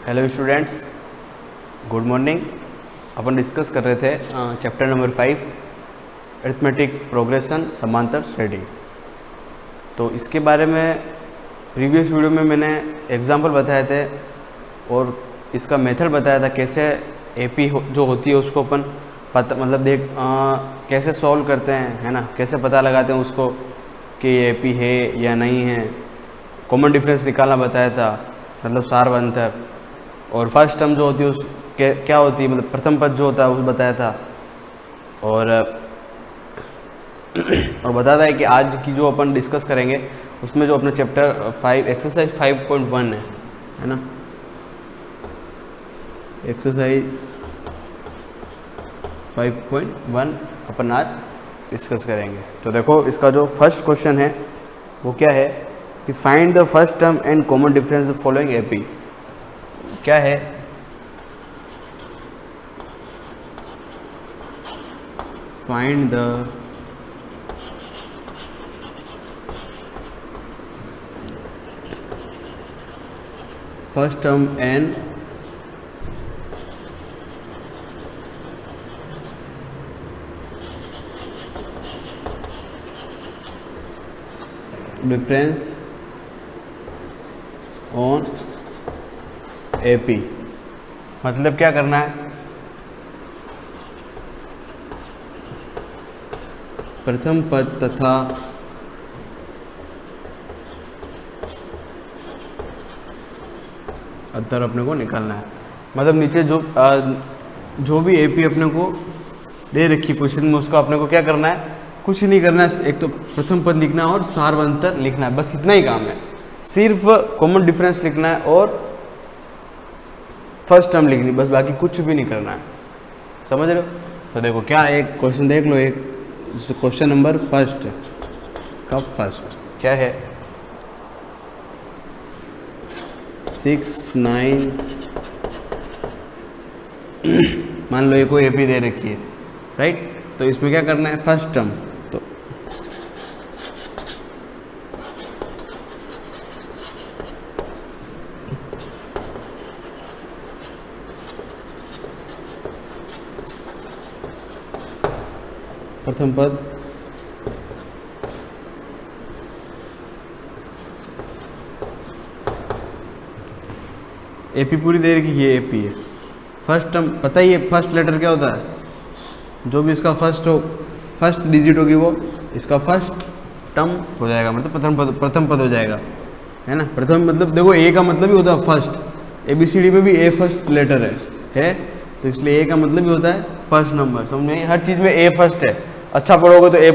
Hello students, good morning. अपन discuss कर रहे थे चैप्टर नंबर 5 अरिथमेटिक प्रोग्रेशन समांतर श्रेणी। तो इसके बारे में प्रीवियस वीडियो में मैंने एग्जांपल बताए थे और इसका मेथड बताया था कैसे एपी जो होती है उसको अपन पता मतलब कैसे सॉल्व करते हैं, है ना, कैसे पता लगाते हैं उसको कि ये एपी है या नहीं है। कॉमन डिफरेंस निकालना बताया था, मतलब सार व अंतर। और फर्स्ट टर्म जो होती है उस क्या होती है, मतलब प्रथम पद जो होता है वो बताया था। और बताया है कि आज की जो अपन डिस्कस करेंगे उसमें जो अपना चैप्टर 5 एक्सरसाइज 5.1 है ना, एक्सरसाइज 5.1 अपन आज डिस्कस करेंगे। तो देखो, इसका जो फर्स्ट क्वेश्चन है वो क्या है कि find the first term and common difference following AP. क्या है, find the first term and difference on AP. मतलब क्या करना है, प्रथम पद तथा अंतर अपने को निकालना है। मतलब नीचे जो भी एपी अपने को दे रखी क्वेश्चन में उसका अपने को क्या करना है, कुछ नहीं करना है। एक तो प्रथम पद लिखना है और सार व अंतर लिखना है, बस इतना ही काम है। सिर्फ कॉमन डिफरेंस लिखना है और फर्स्ट टर्म लिखनी, बस बाकी कुछ भी नहीं करना है। समझ रहे हो? तो देखो क्या, एक क्वेश्चन देख लो, एक क्वेश्चन नंबर फर्स्ट का फर्स्ट क्या है, 6, 9 मान लो ये कोई एपी दे रखी है, राइट। तो इसमें क्या करना है, फर्स्ट टर्म। तो प्रथम पद एपी पूरी दे रखी, ये एपी है। फर्स्ट टर्म पता ही है, फर्स्ट लेटर क्या होता है, जो भी इसका फर्स्ट डिजिट होगी वो इसका फर्स्ट टर्म हो जाएगा, मतलब प्रथम पद हो जाएगा, है ना। प्रथम मतलब देखो ए का मतलब ही होता है फर्स्ट, ABCD में भी ए फर्स्ट लेटर है तो इसलिए ए का मतलब ही होता है फर्स्ट नंबर। समझ में, हर चीज़ में ए फर्स्ट है। अच्छा पढ़ोगे तो A+A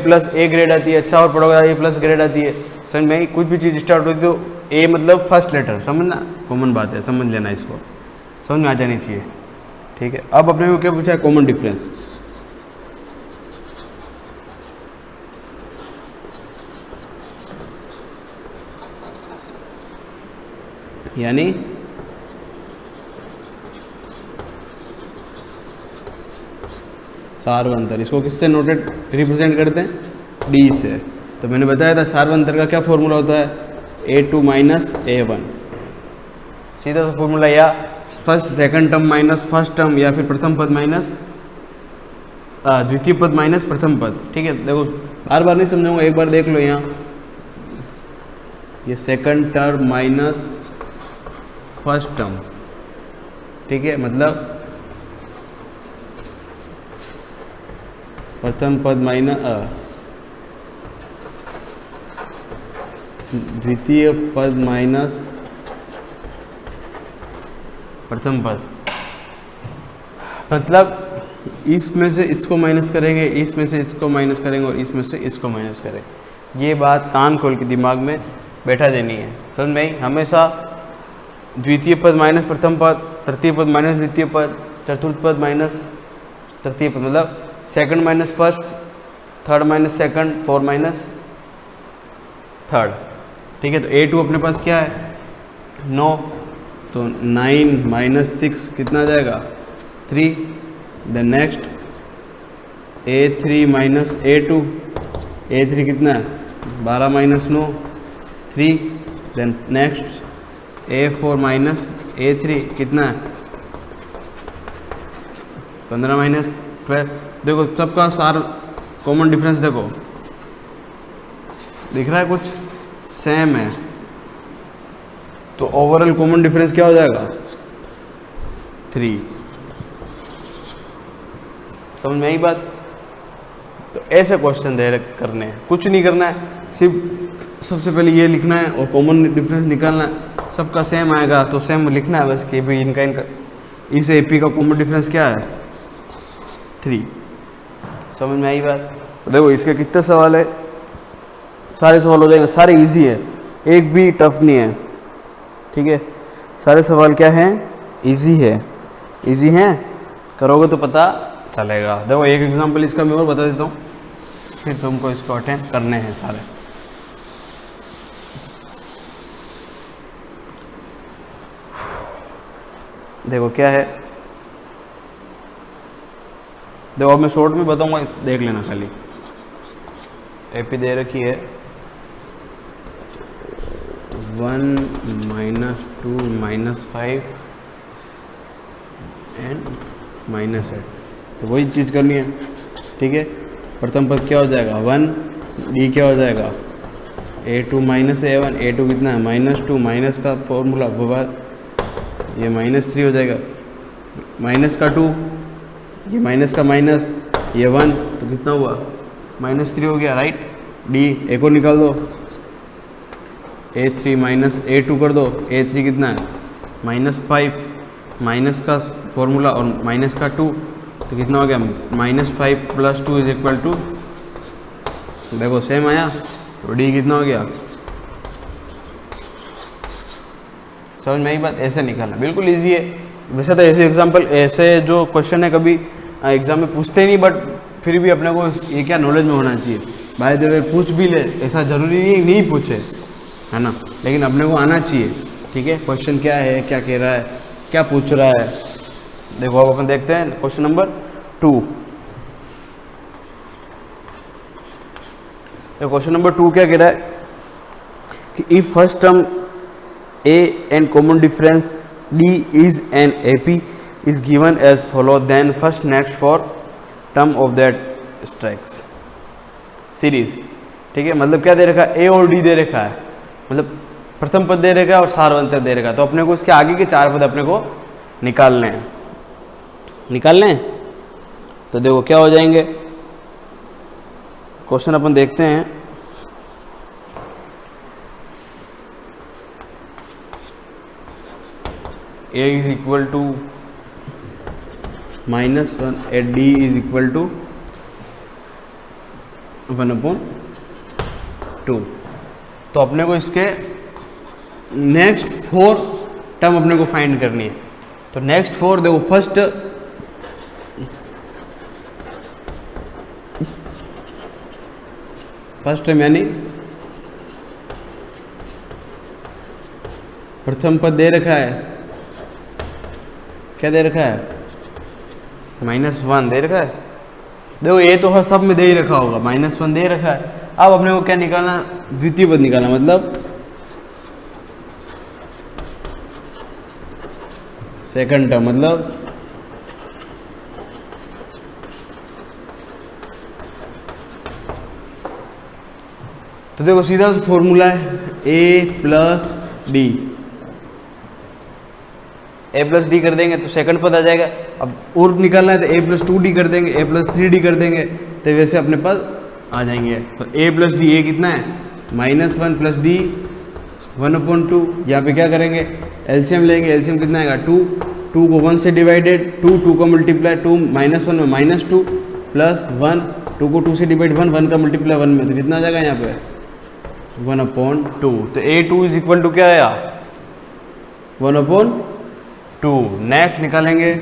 ग्रेड आती है, अच्छा और पढ़ोगे तो A+ ग्रेड आती है। समझ में, कुछ भी चीज़ स्टार्ट होती है तो ए मतलब फर्स्ट लेटर, समझना, कॉमन बात है, समझ लेना, इसको समझ में आ जानी चाहिए। ठीक है, अब अपने को क्या पूछा है, कॉमन डिफरेंस। यानी सार व अंतर, इसको किससे नोटेड रिप्रेजेंट करते हैं, डी से। तो मैंने बताया था सार व अंतर का क्या फॉर्मूला होता है, A2 - A1, सीधा सा फॉर्मूला, या first second term minus first term, या फिर प्रथम पद माइनस द्वितीय पद माइनस प्रथम पद। ठीक है, देखो बार बार नहीं समझाऊंगा, एक बार देख लो यहाँ, ये second term minus first term, ठीक है, मतलब प्रथम पद माइनस द्वितीय पद माइनस प्रथम पद। मतलब इसमें से इसको माइनस करेंगे, इसमें से इसको माइनस करेंगे और इसमें से इसको माइनस करेंगे। ये बात कान खोल के दिमाग में बैठा देनी है, समझ में आई। हमेशा द्वितीय पद माइनस प्रथम पद, तृतीय पद माइनस द्वितीय पद, चतुर्थ पद माइनस तृतीय पद, मतलब second minus first, third minus second, fourth minus third. ठीक है, तो A2 अपने पास क्या है, 9, तो 9 - 6 कितना आ जाएगा, 3। The next A3 - A2, A3 कितना है, 12 - 9, 3। Then next A4 minus A3 कितना है 15 माइनस 12। देखो सबका सार कॉमन डिफरेंस देखो दिख रहा है, कुछ सेम है, तो ओवरऑल कॉमन डिफरेंस क्या हो जाएगा 3। समझ में आई बात। तो ऐसे क्वेश्चन दे करने हैं, कुछ नहीं करना है, सिर्फ सबसे पहले ये लिखना है और कॉमन डिफरेंस निकालना है। सबका सेम आएगा तो सेम लिखना है बस कि भाई इनका इस एपी का कॉमन डिफरेंस क्या है 3। समझ में आई बात। तो देखो इसके कितने सवाल है, सारे सवाल हो जाएंगे, सारे इजी है, एक भी टफ नहीं है। ठीक है, सारे सवाल क्या हैं इजी है, इजी हैं, करोगे तो पता चलेगा। देखो एक एग्जांपल इसका मैं और बता देता हूँ, फिर तुमको इसको अटेंड करने हैं सारे। देखो क्या है, देखो अब मैं शॉर्ट में बताऊंगा, देख लेना खाली। एपी दे रखी है 1 -2 -5 एंड -8, तो वही चीज़ करनी है। ठीक है, प्रथम पद क्या हो जाएगा 1, डी क्या हो जाएगा A2 -A1, A2 कितना है -2, माइनस का फॉर्मूला ये -3 हो जाएगा, माइनस का 2, ये माइनस का माइनस, ये 1, तो कितना हुआ -3 हो गया, राइट। डी एक और निकाल दो, A3 माइनस A2 कर दो, A3 कितना है -5, माइनस का फॉर्मूला और माइनस का 2, तो कितना हो गया -5 + 2 = 2। देखो सेम आया, तो डी कितना हो गया। समझ में आई बात। ऐसे निकालना बिल्कुल इजी है। वैसे तो ऐसे एग्जाम्पल, ऐसे जो क्वेश्चन है कभी एग्जाम में पूछते नहीं, बट फिर भी अपने को ये क्या नॉलेज में होना चाहिए। भाई देवे पूछ भी ले, ऐसा जरूरी नहीं पूछे, है ना, लेकिन अपने को आना चाहिए। ठीक है, क्वेश्चन क्या है, क्या कह रहा है, क्या पूछ रहा है। देखो अब अपन देखते हैं क्वेश्चन नंबर 2। क्वेश्चन नंबर 2 क्या कह रहा है कि if first term A and common difference D is an AP is given as follow, then first next for term of that strikes series। ठीक है, मतलब क्या दे रखा है, A और D दे रखा है, मतलब प्रथम पद दे रखा है और सारवंतर दे रखा है, तो अपने को इसके आगे के 4 पद अपने को निकालने हैं। तो देखो क्या हो जाएंगे, क्वेश्चन अपन देखते हैं। A is equal to -1 and D is equal to 1/2। तो अपने को इसके नेक्स्ट 4 टर्म अपने को फाइंड करनी है। तो नेक्स्ट 4 देखो, फर्स्ट टर्म यानी प्रथम पद दे रखा है, क्या दे रखा है -1 दे रखा है। देखो ये तो हर सब में दे ही रखा होगा, -1 दे रखा है। अब अपने को क्या निकालना, द्वितीय पद निकालना, मतलब सेकंड टर्म, मतलब तो देखो सीधा फॉर्मूला है A + D, A + D कर देंगे तो सेकंड पद आ जाएगा। अब और निकालना है तो A + 2D कर देंगे, A + 3D कर देंगे, तो वैसे अपने पद आ जाएंगे। तो A + D, A कितना है -1 + D 1/2। यहाँ पे क्या करेंगे, एलसीएम लेंगे, एलसीएम कितना आएगा 2 को 1 से डिवाइडेड, 2 का मल्टीप्लाई 2, -1 में -2 + 1, 2 को 2 से डिवाइड 1 का मल्टीप्लाई 1 में, तो कितना आ जाएगा यहाँ पे 1/2। तो A2 = क्या आया 1/2। नेक्स्ट निकालेंगे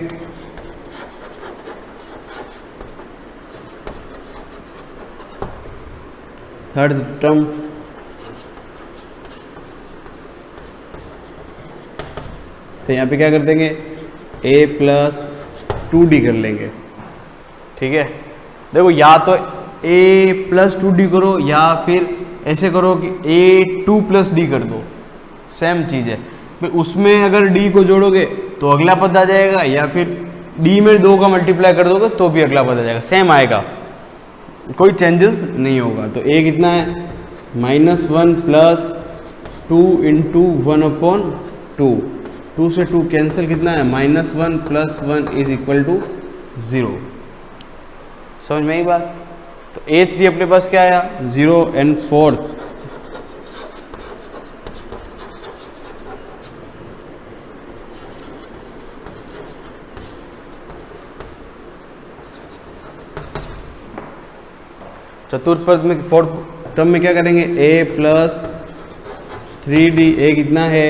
थर्ड टर्म, तो यहाँ पे क्या कर देंगे A + 2D कर लेंगे। ठीक है, देखो या तो A + 2D करो या फिर ऐसे करो कि A2 + D कर दो, सेम चीज़ है भाई। उसमें अगर डी को जोड़ोगे तो अगला पद आ जाएगा, या फिर डी में 2 का मल्टीप्लाई कर दोगे तो भी अगला पद आ जाएगा, सेम आएगा, कोई चेंजेस नहीं होगा। तो ए कितना है -1 प्लस 2 इंटू 1/2, 2 से 2 कैंसिल, कितना है -1 प्लस 1 इज इक्वल टू 0। समझ में आई बात? तो A3 अपने पास क्या आया 0 एंड 4। चतुर्थ पद में 4th टर्म में क्या करेंगे a प्लस 3d, a कितना है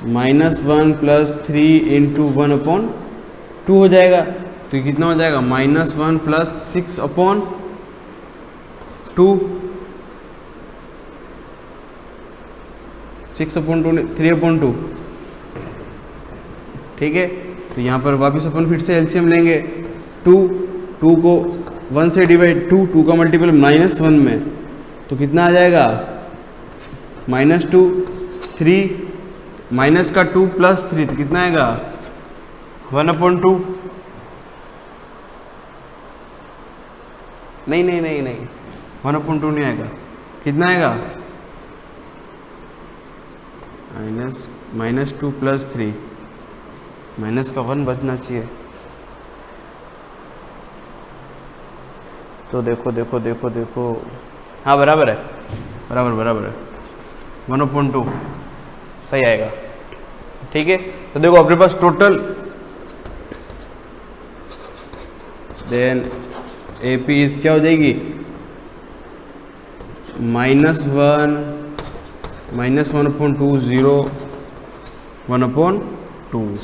-1 प्लस 3 इंटू 1/2 हो जाएगा। तो ये कितना हो जाएगा -1 प्लस 6/2, 6/2 3/2, ठीक है। तो यहाँ पर वापस अपन फिर से एलसीएम लेंगे, 2 को 1 से डिवाइड, 2 का मल्टीपल -1 में, तो कितना आ जाएगा -2, 3 माइनस का 2 प्लस 3, तो कितना आएगा 1/2। नहीं 1/2 नहीं आएगा, कितना आएगा -2 प्लस 3, माइनस का 1 बचना चाहिए। तो देखो, हाँ बराबर है 1/2 सही आएगा, ठीक है। तो देखो अपने पास टोटल देन AP इज क्या हो जाएगी -1 -1/2 0 1/2।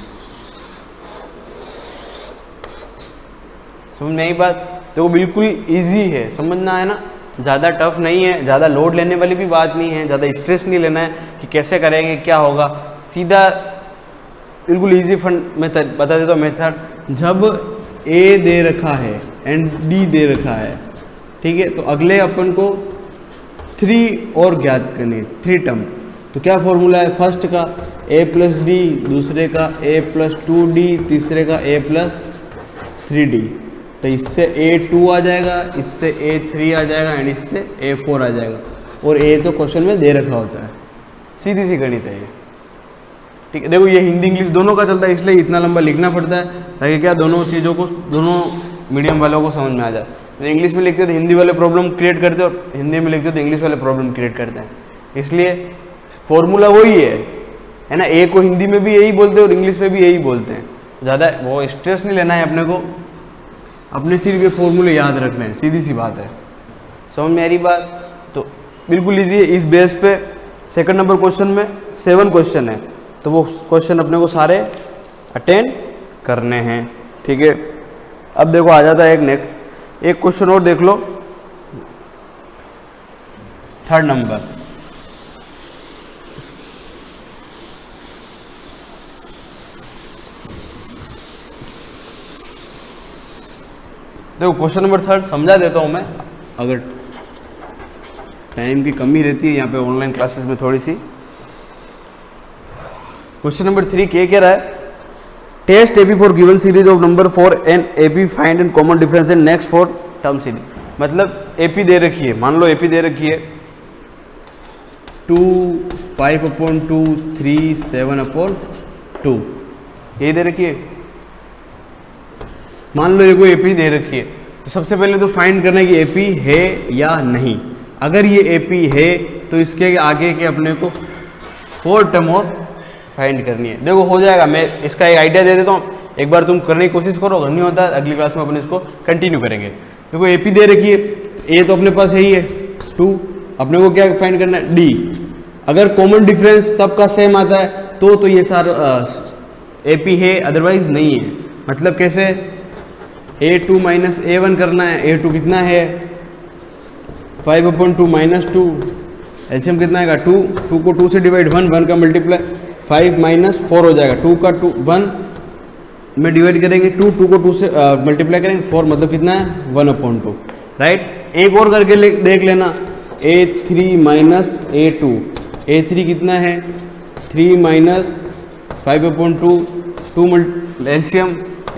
समझ में आई बात? देखो बिल्कुल इजी है, समझना है ना, ज़्यादा टफ नहीं है, ज़्यादा लोड लेने वाली भी बात नहीं है, ज़्यादा स्ट्रेस नहीं लेना है कि कैसे करेंगे क्या होगा, सीधा बिल्कुल इजी फंड मेथड बता देता हूँ। मेथड जब A दे रखा है एंड D दे रखा है, ठीक है, तो अगले अपन को 3 और ज्ञात करने, 3 टर्म। तो क्या फॉर्मूला है, फर्स्ट का A प्लस D, दूसरे का A प्लस 2D, तीसरे का A प्लस 3D। तो इससे A2 आ जाएगा, इससे A3 आ जाएगा एंड इससे A4 आ जाएगा। और A तो क्वेश्चन में दे रखा होता है, सीधी सी गणित है ये, ठीक है। देखो ये हिंदी इंग्लिश दोनों का चलता है, इसलिए इतना लंबा लिखना पड़ता है ताकि क्या दोनों चीज़ों को, दोनों मीडियम वालों को समझ में आ जाए। तो इंग्लिश में लिखते हो तो हिंदी वाले प्रॉब्लम क्रिएट करते हैं, और हिंदी में लिखते हो तो इंग्लिश वाले प्रॉब्लम क्रिएट करते हैं। इसलिए फॉर्मूला वही है ना, A को हिंदी में भी यही बोलते हैं और इंग्लिश में भी यही बोलते हैं। ज़्यादा वो स्ट्रेस नहीं लेना है अपने को, अपने सिर्फ ये फॉर्मूले याद रखने हैं, सीधी सी बात है। समझ में आ रही बात? तो बिल्कुल ईजी है। इस बेस पे सेकंड नंबर क्वेश्चन में 7 क्वेश्चन है, तो वो क्वेश्चन अपने को सारे अटेंड करने हैं, ठीक है। अब देखो आ जाता है एक क्वेश्चन और देख लो, 3rd नंबर। देखो क्वेश्चन नंबर 3 समझा देता हूँ मैं, अगर टाइम की कमी रहती है यहाँ पे ऑनलाइन क्लासेस में थोड़ी सी। क्वेश्चन नंबर 3 क्या रहा है, test AP for given series of number 4 and AP find and common difference in next 4 term series. मतलब AP दे रखी है, मान लो AP दे रखी है 2 5/2 3 7/2, ये दे रखी है। मान लो ये कोई AP दे रखी है, तो सबसे पहले तो फाइंड करना है कि AP है या नहीं। अगर ये AP है तो इसके आगे के अपने को 4 टर्म और फाइंड करनी है। देखो हो जाएगा, मैं इसका एक आइडिया दे देता हूँ, एक बार तुम करने की कोशिश करो, अगर नहीं होता है अगली क्लास में अपन इसको कंटिन्यू करेंगे। देखो AP दे रखी है, A तो अपने पास है ही है 2, अपने को क्या फाइंड करना है D। अगर कॉमन डिफरेंस सबका सेम आता है तो ये सारा AP है, अदरवाइज नहीं है। मतलब कैसे, A2 माइनस A1 करना है, A2 कितना है 5/2 -2, एलसीएम कितना आएगा 2 को 2 से डिवाइड 1 का मल्टीप्लाई 5 - 4 हो जाएगा। 2 का 1 में डिवाइड करेंगे 2 को 2 से मल्टीप्लाई करेंगे 4, मतलब कितना है 1/2, राइट। एक और करके देख लेना, A3 - A2, A3 कितना है 3 माइनस 5/2, 2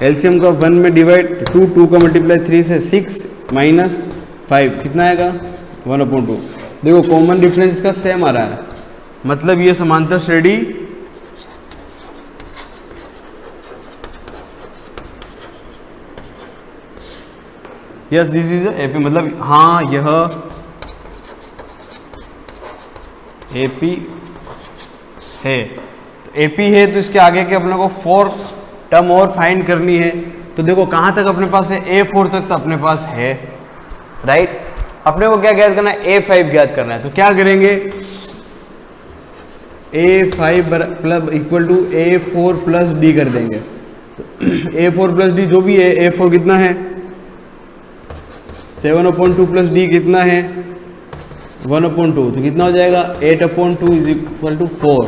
एलसीएम का 1 में डिवाइड 2 का मल्टीप्लाई 3 से 6 माइनस 5 कितना आएगा 1/2। देखो कॉमन डिफरेंस का सेम आ रहा है, मतलब ये समांतर श्रेणी यस दिस इज एपी, मतलब हाँ यह एपी है। तो एपी है तो इसके आगे के अपने को 4 टर्म और फाइंड करनी है। तो देखो कहाँ तक अपने पास है, A4 तक तो अपने पास है, राइट। अपने को क्या ज्ञात करना है, A5 ज्ञात करना है। तो क्या करेंगे, A5 plus equal to A4 plus D कर देंगे। तो A4 प्लस डी जो भी है, A4 कितना है 7/2 प्लस डी कितना है 1/2, तो कितना हो जाएगा 8/2 इज इक्वल टू 4।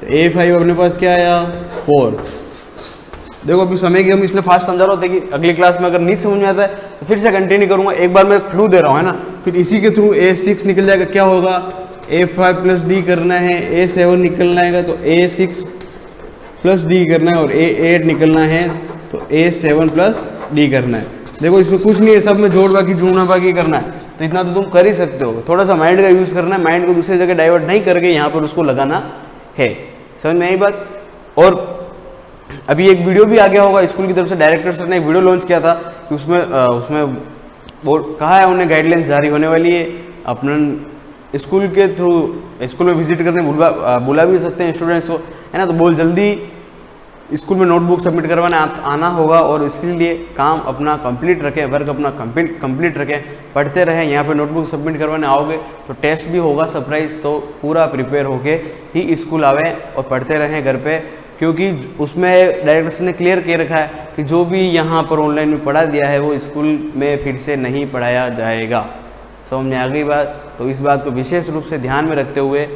तो A5 अपने पास क्या आया 4। देखो अभी समय की हम इसलिए फास्ट समझा रहा होते कि अगली क्लास में अगर नहीं समझ में आता है तो फिर से कंटिन्यू करूंगा। एक बार मैं क्लू दे रहा हूँ है ना, फिर इसी के थ्रू A6 निकल जाएगा। क्या होगा, A5 प्लस डी करना है, A7 निकलना है तो A6 प्लस डी करना है, और A8 निकलना है तो A7 प्लस डी करना है। देखो इसमें कुछ नहीं है, सब में जोड़ बाकी जोड़ना बाकी करना है, तो इतना तो तुम कर ही सकते हो। थोड़ा सा माइंड का यूज़ करना है, माइंड को दूसरी जगह डाइवर्ट नहीं करके यहाँ पर उसको लगाना है। समझ में आई बात। और अभी एक वीडियो भी आ गया होगा, स्कूल की तरफ से डायरेक्टर सर ने एक वीडियो लॉन्च किया था कि उसमें वो कहा है उन्हें गाइडलाइंस जारी होने वाली है। अपना स्कूल के थ्रू स्कूल में विजिट करने बुला भी सकते हैं स्टूडेंट्स को, है ना। तो बहुत जल्दी स्कूल में नोटबुक सबमिट करवाने आना होगा, और इसीलिए काम अपना कंप्लीट रखें, वर्क अपना कंप्लीट रखें, पढ़ते रहें। यहाँ पे नोटबुक सबमिट करवाने आओगे तो टेस्ट भी होगा सरप्राइज, तो पूरा प्रिपेयर होके ही स्कूल आवें और पढ़ते रहें घर पे, क्योंकि उसमें डायरेक्टर ने क्लियर किए रखा है कि जो भी यहाँ पर ऑनलाइन में पढ़ा दिया है वो स्कूल में फिर से नहीं पढ़ाया जाएगा। समझ में आ गई बात। तो इस बात को विशेष रूप से ध्यान में रखते हुए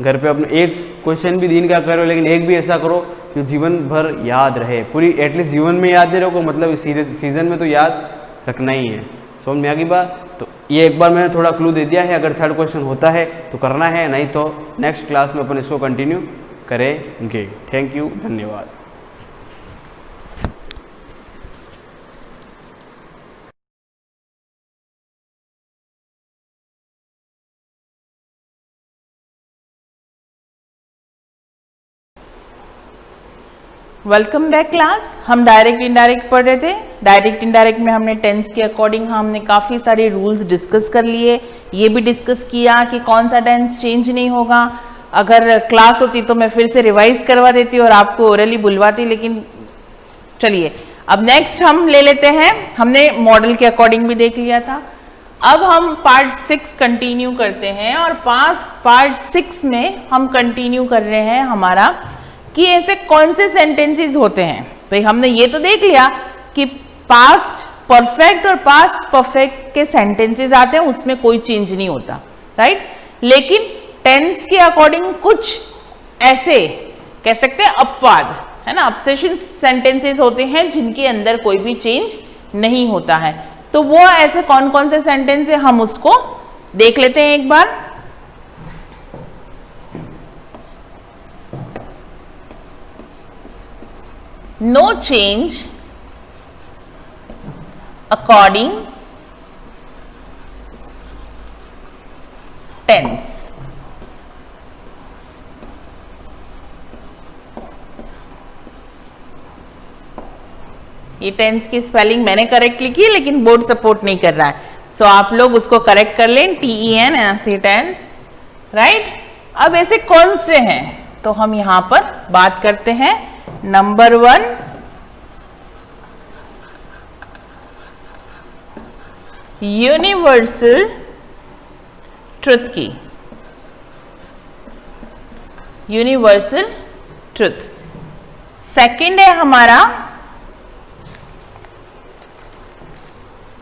घर पे अपने एक क्वेश्चन भी दिन का करो, लेकिन एक भी ऐसा करो जो जीवन भर याद रहे। पूरी एटलीस्ट जीवन में याद नहीं रखो, मतलब इस सीजन में तो याद रखना ही है। समझ में आ गई बात। तो ये एक बार मैंने थोड़ा क्लू दे दिया है, अगर थर्ड क्वेश्चन होता है तो करना है, नहीं तो नेक्स्ट क्लास में अपन इसको कंटिन्यू करेंगे। थैंक यू, धन्यवाद। Welcome back class. हम डायरेक्ट इनडायरेक्ट पढ़ रहे थे। डायरेक्ट इनडायरेक्ट में हमने टेंस के अकॉर्डिंग हमने काफ़ी सारे रूल्स डिस्कस कर लिए। ये भी डिस्कस किया कि कौन सा टेंस चेंज नहीं होगा। अगर क्लास होती तो मैं फिर से रिवाइज करवा देती और आपको ओरली बुलवाती, लेकिन चलिए अब नेक्स्ट हम ले लेते हैं। हमने मॉडल के अकॉर्डिंग भी देख लिया था। अब हम पार्ट 6 कंटिन्यू करते हैं, और पार्ट 6 में हम कंटिन्यू कर रहे हैं हमारा कि ऐसे कौन से सेंटेंसेस होते हैं। भाई हमने ये तो देख लिया कि पास्ट परफेक्ट और पास्ट परफेक्ट के सेंटेंसेस आते हैं, उसमें कोई चेंज नहीं होता, राइट। लेकिन टेंस के अकॉर्डिंग कुछ ऐसे कह सकते हैं अपवाद, है ना, अपसेशन सेंटेंसेस होते हैं जिनके अंदर कोई भी चेंज नहीं होता है। तो वो ऐसे कौन कौन से सेंटेंस है हम उसको देख लेते हैं एक बार। No change according tense। ये टेंस की स्पेलिंग मैंने करेक्ट लिखी है, लेकिन बोर्ड सपोर्ट नहीं कर रहा है, सो आप लोग उसको करेक्ट कर लें। TEN ऐसे टेंस, राइट। अब ऐसे कौन से हैं तो हम यहां पर बात करते हैं। नंबर 1, यूनिवर्सल ट्रुथ की, यूनिवर्सल ट्रुथ। सेकंड है हमारा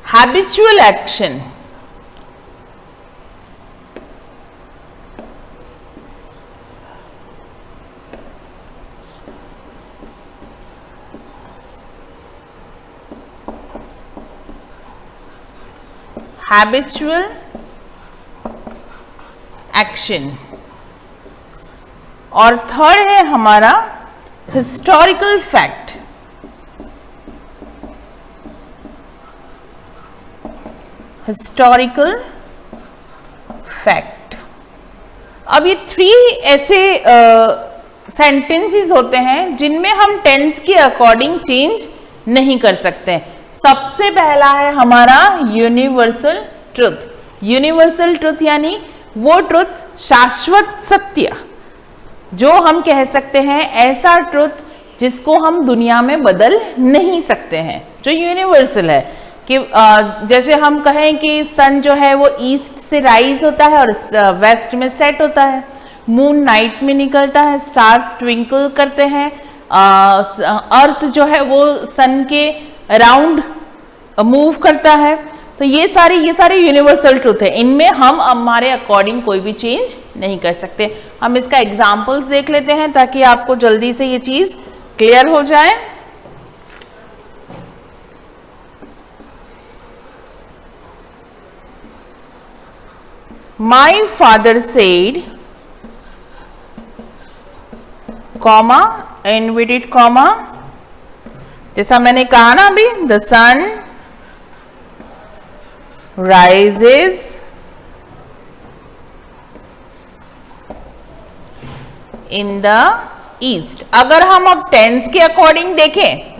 हैबिचुअल एक्शन, habitual action। और थर्ड है हमारा हिस्टोरिकल फैक्ट। Historical fact. अब ये 3 ऐसे सेंटेंसेस होते हैं जिनमें हम टेंस के अकॉर्डिंग चेंज नहीं कर सकते। सबसे पहला है हमारा यूनिवर्सल ट्रुथ। यूनिवर्सल ट्रुथ यानी वो ट्रुथ, शाश्वत सत्य, जो हम कह सकते हैं ऐसा ट्रुथ जिसको हम दुनिया में बदल नहीं सकते हैं, जो यूनिवर्सल है। कि जैसे हम कहें कि सन जो है वो ईस्ट से राइज होता है और वेस्ट में सेट होता है, मून नाइट में निकलता है, स्टार्स ट्विंकल करते हैं, अर्थ जो है वो सन के अराउंड मूव करता है। तो ये सारे यूनिवर्सल ट्रूथ है, इनमें हम हमारे अकॉर्डिंग कोई भी चेंज नहीं कर सकते। हम इसका एग्जांपल्स देख लेते हैं ताकि आपको जल्दी से ये चीज क्लियर हो जाए। My father said, comma, inverted comma, जैसा मैंने कहा ना अभी, the sun rises in the east. अगर हम अब टेंस के अकॉर्डिंग देखें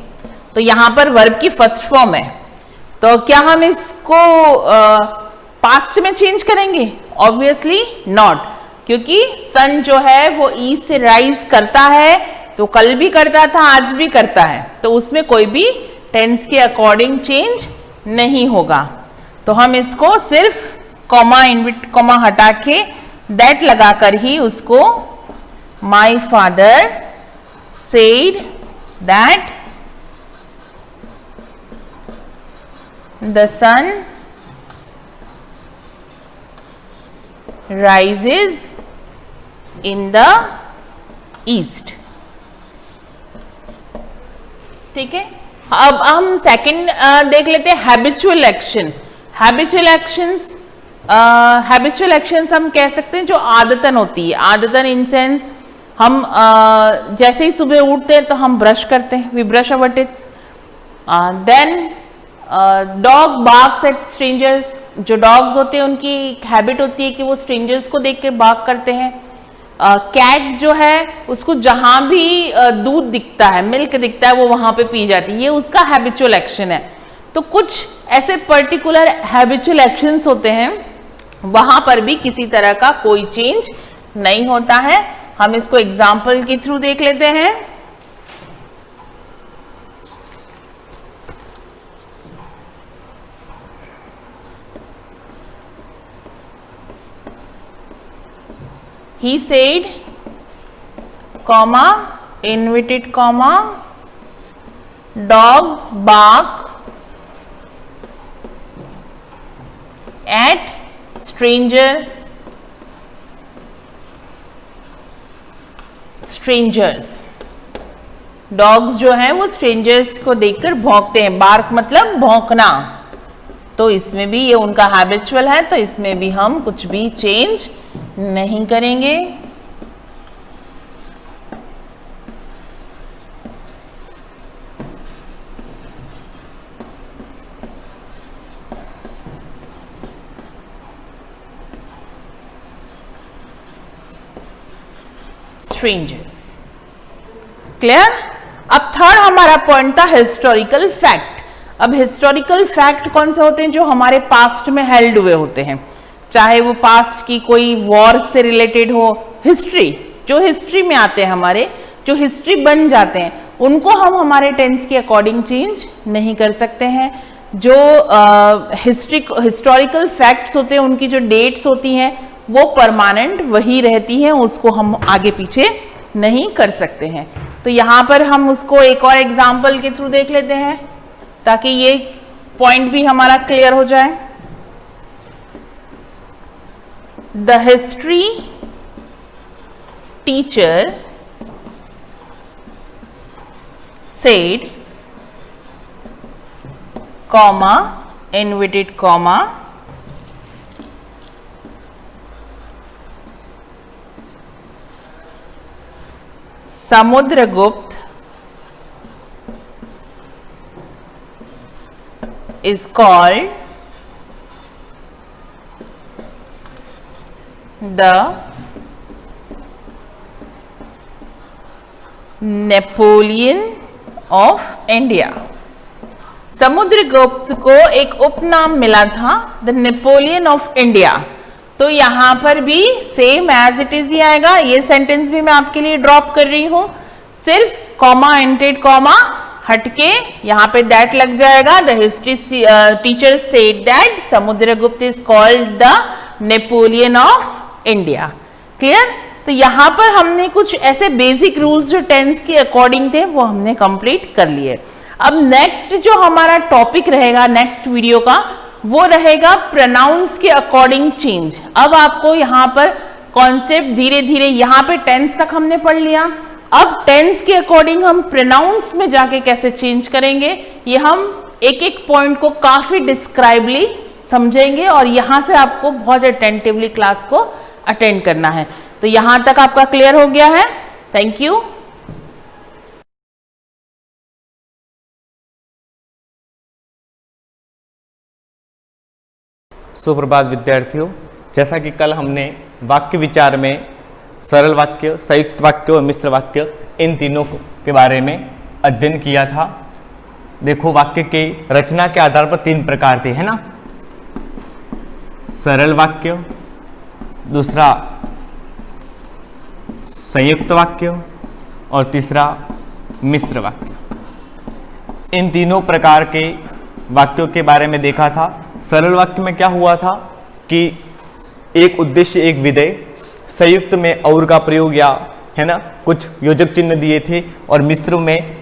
तो यहां पर वर्ब की फर्स्ट फॉर्म है, तो क्या हम इसको पास्ट में चेंज करेंगे? ऑब्वियसली नॉट, क्योंकि सन जो है वो ईस्ट से राइज करता है, तो कल भी करता था, आज भी करता है, तो उसमें कोई भी टेंस के अकॉर्डिंग चेंज नहीं होगा। तो हम इसको सिर्फ कॉमा, इनवर्टेड कॉमा हटा के दैट लगाकर ही उसको my father said that the sun rises in the east। ठीक है, अब हम सेकंड देख लेते हैं, हैबिचुअल एक्शन। हैबिचुअल एक्शंस हम कह सकते हैं जो आदतन होती है। आदतन इन सेंस हम जैसे ही सुबह उठते हैं तो हम ब्रश करते हैं, we brush our teeths. Then dog barks at strangers. जो डॉग्स होते हैं उनकी हैबिट होती है कि वो स्ट्रेंजर्स को देख के बार्क करते हैं। कैट जो है उसको जहां भी दूध दिखता है, मिल्क दिखता है, वो वहां पे पी जाती है, ये उसका हैबिचुअल एक्शन है। तो कुछ ऐसे पर्टिकुलर हैबिचुअल एक्शंस होते हैं, वहां पर भी किसी तरह का कोई चेंज नहीं होता है। हम इसको एग्जाम्पल के थ्रू देख लेते हैं। He said, comma, inverted comma, dogs bark at strangers। Dogs जो हैं वो स्ट्रेंजर्स को देखकर भौंकते हैं। बार्क मतलब भौंकना, तो इसमें भी ये उनका हैबिचुअल है, तो इसमें भी हम कुछ भी चेंज नहीं करेंगे। Strangers, clear. अब थर्ड हमारा पॉइंट था हिस्टोरिकल फैक्ट। अब हिस्टोरिकल फैक्ट कौन से होते हैं? जो हमारे पास्ट में हेल्ड हुए होते हैं, चाहे वो पास्ट की कोई वॉर से रिलेटेड हो, हिस्ट्री, जो हिस्ट्री में आते हैं हमारे, जो हिस्ट्री बन जाते हैं, उनको हम हमारे टेंस के अकॉर्डिंग चेंज नहीं कर सकते हैं। जो हिस्टोरिकल फैक्ट्स होते हैं, उनकी जो डेट्स होती हैं वो परमानेंट वही रहती हैं, उसको हम आगे पीछे नहीं कर सकते हैं। तो यहाँ पर हम उसको एक और एग्जाम्पल के थ्रू देख लेते हैं ताकि ये पॉइंट भी हमारा क्लियर हो जाए। The history teacher said, comma, inverted comma, Samudragupta is called the Napoleon of India. Samudragupta को एक उपनाम मिला था द नेपोलियन ऑफ इंडिया। तो यहां पर भी सेम एज इट इज ही आएगा। ये सेंटेंस भी मैं आपके लिए ड्रॉप कर रही हूं, सिर्फ कॉमा एंटेड कॉमा हटके यहाँ पे दैट लग जाएगा। The history teacher said that Samudragupta is called the Napoleon of India. Clear? तो यहाँ पर हमने कुछ ऐसे बेसिक रूल्स जो टेंस के अकॉर्डिंग थे वो हमने कंप्लीट कर लिए। अब नेक्स्ट जो हमारा टॉपिक रहेगा नेक्स्ट वीडियो का वो रहेगा प्रोनाउंस के अकॉर्डिंग चेंज। अब आपको यहाँ पर कॉन्सेप्ट धीरे धीरे, यहाँ पे टेंस तक हमने पढ़ लिया, अब टेंस के अकॉर्डिंग हम प्रोनाउंस में जाके कैसे चेंज करेंगे ये हम एक एक पॉइंट को काफी डिस्क्राइबली समझेंगे और यहां से आपको बहुत अटेंटिवली क्लास को अटेंड करना है। तो यहां तक आपका क्लियर हो गया है? Thank you. सुप्रभात विद्यार्थियों, जैसा कि कल हमने वाक्य विचार में सरल वाक्य, संयुक्त वाक्य और मिश्र वाक्य इन तीनों के बारे में अध्ययन किया था। देखो, वाक्य की रचना के आधार पर तीन प्रकार थे, है ना? सरल वाक्य, दूसरा संयुक्त वाक्य और तीसरा मिश्र वाक्य। इन तीनों प्रकार के वाक्यों के बारे में देखा था। सरल वाक्य में क्या हुआ था कि एक उद्देश्य एक विधेय, संयुक्त में और का प्रयोग या है ना कुछ योजक चिन्ह दिए थे, और मिश्र में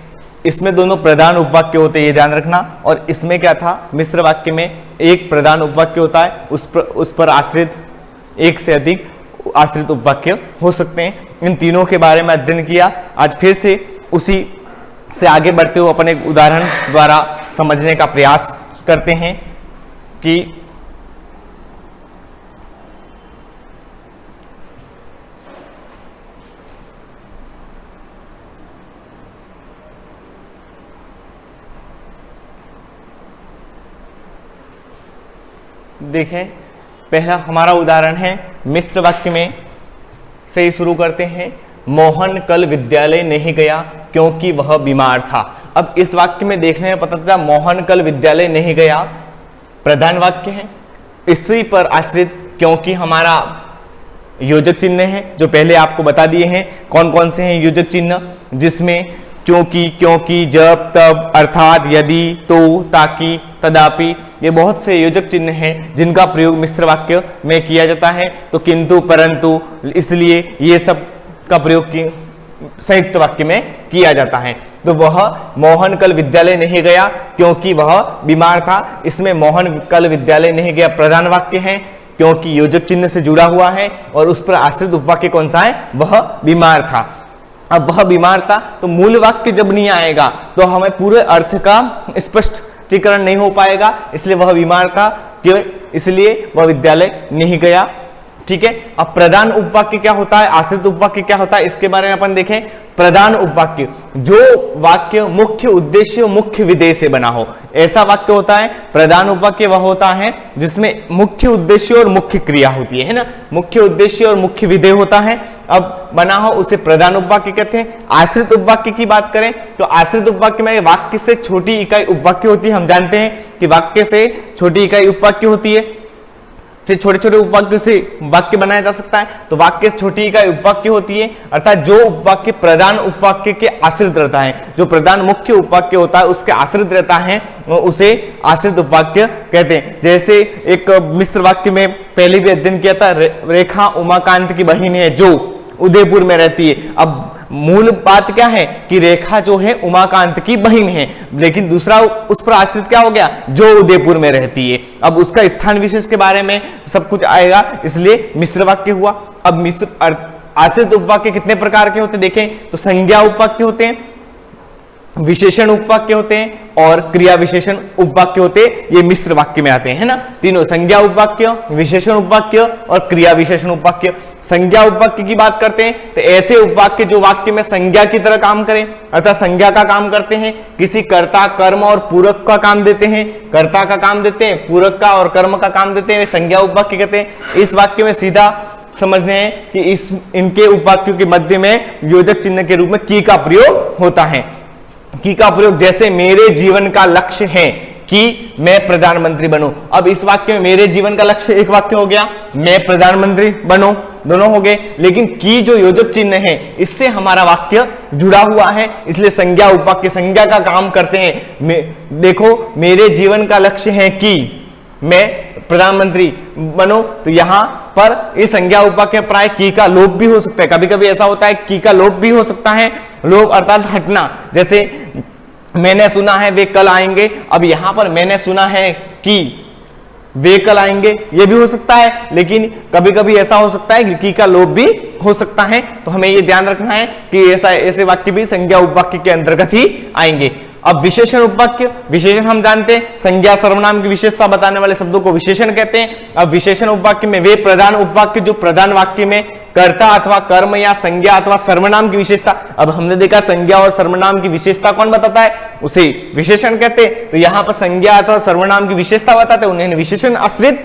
इसमें दोनों प्रधान उपवाक्य होते हैं, ये ध्यान रखना। और इसमें क्या था, मिश्र वाक्य में एक प्रधान उपवाक्य होता है, उस पर आश्रित एक से अधिक आश्रित उपवाक्य हो सकते हैं। इन तीनों के बारे में अध्ययन किया। आज फिर से उसी से आगे बढ़ते हुए अपन एक उदाहरण द्वारा समझने का प्रयास करते हैं कि देखें, पहला हमारा उदाहरण है मिश्र वाक्य में से ही शुरू करते हैं। मोहन कल विद्यालय नहीं गया क्योंकि वह बीमार था। अब इस वाक्य में देखने में पता चला मोहन कल विद्यालय नहीं गया प्रधान वाक्य है, स्त्री पर आश्रित क्योंकि हमारा योजक चिन्ह है जो पहले आपको बता दिए हैं। कौन कौन से हैं योजक चिन्ह, जिसमें क्योंकि, क्योंकि, जब, तब, अर्थात, यदि, तो, ताकि, तदापि, ये बहुत से योजक चिन्ह हैं जिनका प्रयोग मिश्र वाक्य में किया जाता है। तो किंतु, परंतु, इसलिए, ये सब का प्रयोग संयुक्त वाक्य में किया जाता है। तो वह मोहन कल विद्यालय नहीं गया क्योंकि वह बीमार था, इसमें मोहन कल विद्यालय नहीं गया प्रधान वाक्य है क्योंकि योजक चिन्ह से जुड़ा हुआ है, और उस पर आश्रित उपवाक्य कौन सा है, वह बीमार था। अब वह बीमार था तो मूल वाक्य जब नहीं आएगा तो हमें पूरे अर्थ का स्पष्टीकरण नहीं हो पाएगा, इसलिए वह बीमार था क्यों, इसलिए वह विद्यालय नहीं गया। ठीक है। अब प्रधान उपवाक्य क्या होता है, आश्रित उपवाक्य क्या होता है, इसके बारे में अपन देखें। प्रधान उपवाक्य, जो वाक्य मुख्य उद्देश्य मुख्य विधेय से बना हो, ऐसा वाक्य होता है प्रधान उपवाक्य। वह होता है जिसमें मुख्य उद्देश्य और मुख्य क्रिया होती है ना, मुख्य उद्देश्य और मुख्य विधेय होता है। अब बना हो उसे प्रधान उपवाक्य कहते हैं। आश्रित उपवाक्य की बात करें तो आश्रित उपवाक्य में वाक्य से छोटी इकाई उपवाक्य होती है। हम जानते हैं कि वाक्य से छोटी इकाई उपवाक्य होती है, फिर छोटे छोटे उपवाक्यों से वाक्य बनाया जा सकता है। तो वाक्य से छोटी इकाई उपवाक्य होती है, अर्थात जो उपवाक्य प्रधान उपवाक्य के आश्रित रहता है, जो प्रधान मुख्य उपवाक्य होता है उसके आश्रित रहता है, उसे आश्रित उपवाक्य कहते हैं। जैसे एक मिश्र वाक्य में पहले भी अध्ययन किया था, रेखा उमाकांत की बहन है जो उदयपुर में रहती है। अब मूल बात क्या है कि रेखा जो है उमाकांत की बहन है, लेकिन दूसरा उस पर आश्रित क्या हो गया, जो उदयपुर में रहती है। अब उसका स्थान विशेष के बारे में सब कुछ आएगा, इसलिए मिश्र वाक्य हुआ। अब मिश्र आश्रित उपवाक्य कितने प्रकार के होते हैं देखें तो संज्ञा उपवाक्य होते हैं, विशेषण उपवाक्य होते हैं और क्रिया विशेषण उपवाक्य होते हैं, ये मिश्र वाक्य में आते हैं, है ना। तीनों, संज्ञा उपवाक्य, विशेषण उपवाक्य और क्रिया विशेषण उपवाक्य। संज्ञा उपवाक्य की बात करते हैं तो ऐसे उपवाक्य जो वाक्य में संज्ञा की तरह काम करें, अर्थात संज्ञा का काम करते हैं, किसी कर्ता, कर्म और पूरक का काम देते हैं, कर्ता का काम देते हैं, पूरक का और कर्म का काम देते हैं, संज्ञा उपवाक्य कहते हैं। इस वाक्य में सीधा समझने हैं कि इनके उपवाक्यों के मध्य में योजक चिन्ह के रूप में की का प्रयोग होता है। की का प्रयोग जैसे मेरे जीवन का लक्ष्य है कि मैं प्रधानमंत्री बनूं। अब इस वाक्य में मेरे जीवन का लक्ष्य एक वाक्य हो गया, मैं प्रधानमंत्री बनूं दोनों हो गए, लेकिन की जो योजक चिन्ह है इससे हमारा वाक्य जुड़ा हुआ है, इसलिए संज्ञा उपवाक्य संज्ञा का काम करते हैं। देखो मेरे जीवन का लक्ष्य है कि मैं प्रधानमंत्री बनो, तो यहां पर इस संज्ञा उपवाक्य प्राय की का लोप भी हो सकता है। कभी कभी ऐसा होता है की का लोप भी हो सकता है। लोप अर्थात हटना, जैसे मैंने सुना है वे कल आएंगे, अब यहां पर मैंने सुना है कि वे कल आएंगे, ये भी हो सकता है। लेकिन कभी कभी ऐसा हो सकता है कि की का लोप भी हो सकता है, तो हमें ये ध्यान रखना है कि ऐसे वाक्य भी संज्ञा उपवाक्य के अंतर्गत ही आएंगे। अब विशेषण उपवाक्य, विशेषण हम जानते हैं संज्ञा सर्वनाम की विशेषता बताने वाले शब्दों को विशेषण कहते हैं। अब विशेषण उपवाक्य में वे प्रधान उपवाक्य जो प्रधान वाक्य में कर्ता अथवा कर्म या संज्ञा अथवा सर्वनाम की विशेषता, अब हमने देखा संज्ञा और सर्वनाम की विशेषता कौन बताता है, उसे विशेषण कहते हैं। तो यहां पर संज्ञा अथवा सर्वनाम की विशेषता बताते हैं, उन्हें विशेषण आश्रित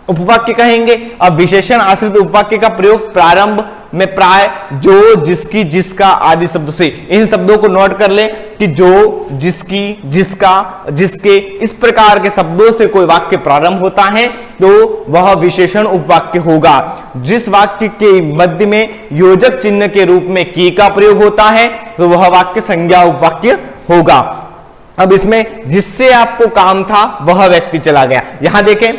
उपवाक्य कहेंगे। अब विशेषण आश्रित उपवाक्य का प्रयोग प्रारंभ में प्राय जो, जिसकी, जिसका आदि शब्द से, इन शब्दों को नोट कर ले कि जो, जिसकी, जिसका, जिसके, इस प्रकार के शब्दों से कोई वाक्य प्रारंभ होता है तो वह विशेषण उपवाक्य होगा। जिस वाक्य के मध्य में योजक चिन्ह के रूप में की का प्रयोग होता है तो वह वाक्य संज्ञा उपवाक्य होगा। अब इसमें जिससे आपको काम था वह व्यक्ति चला गया, यहां देखें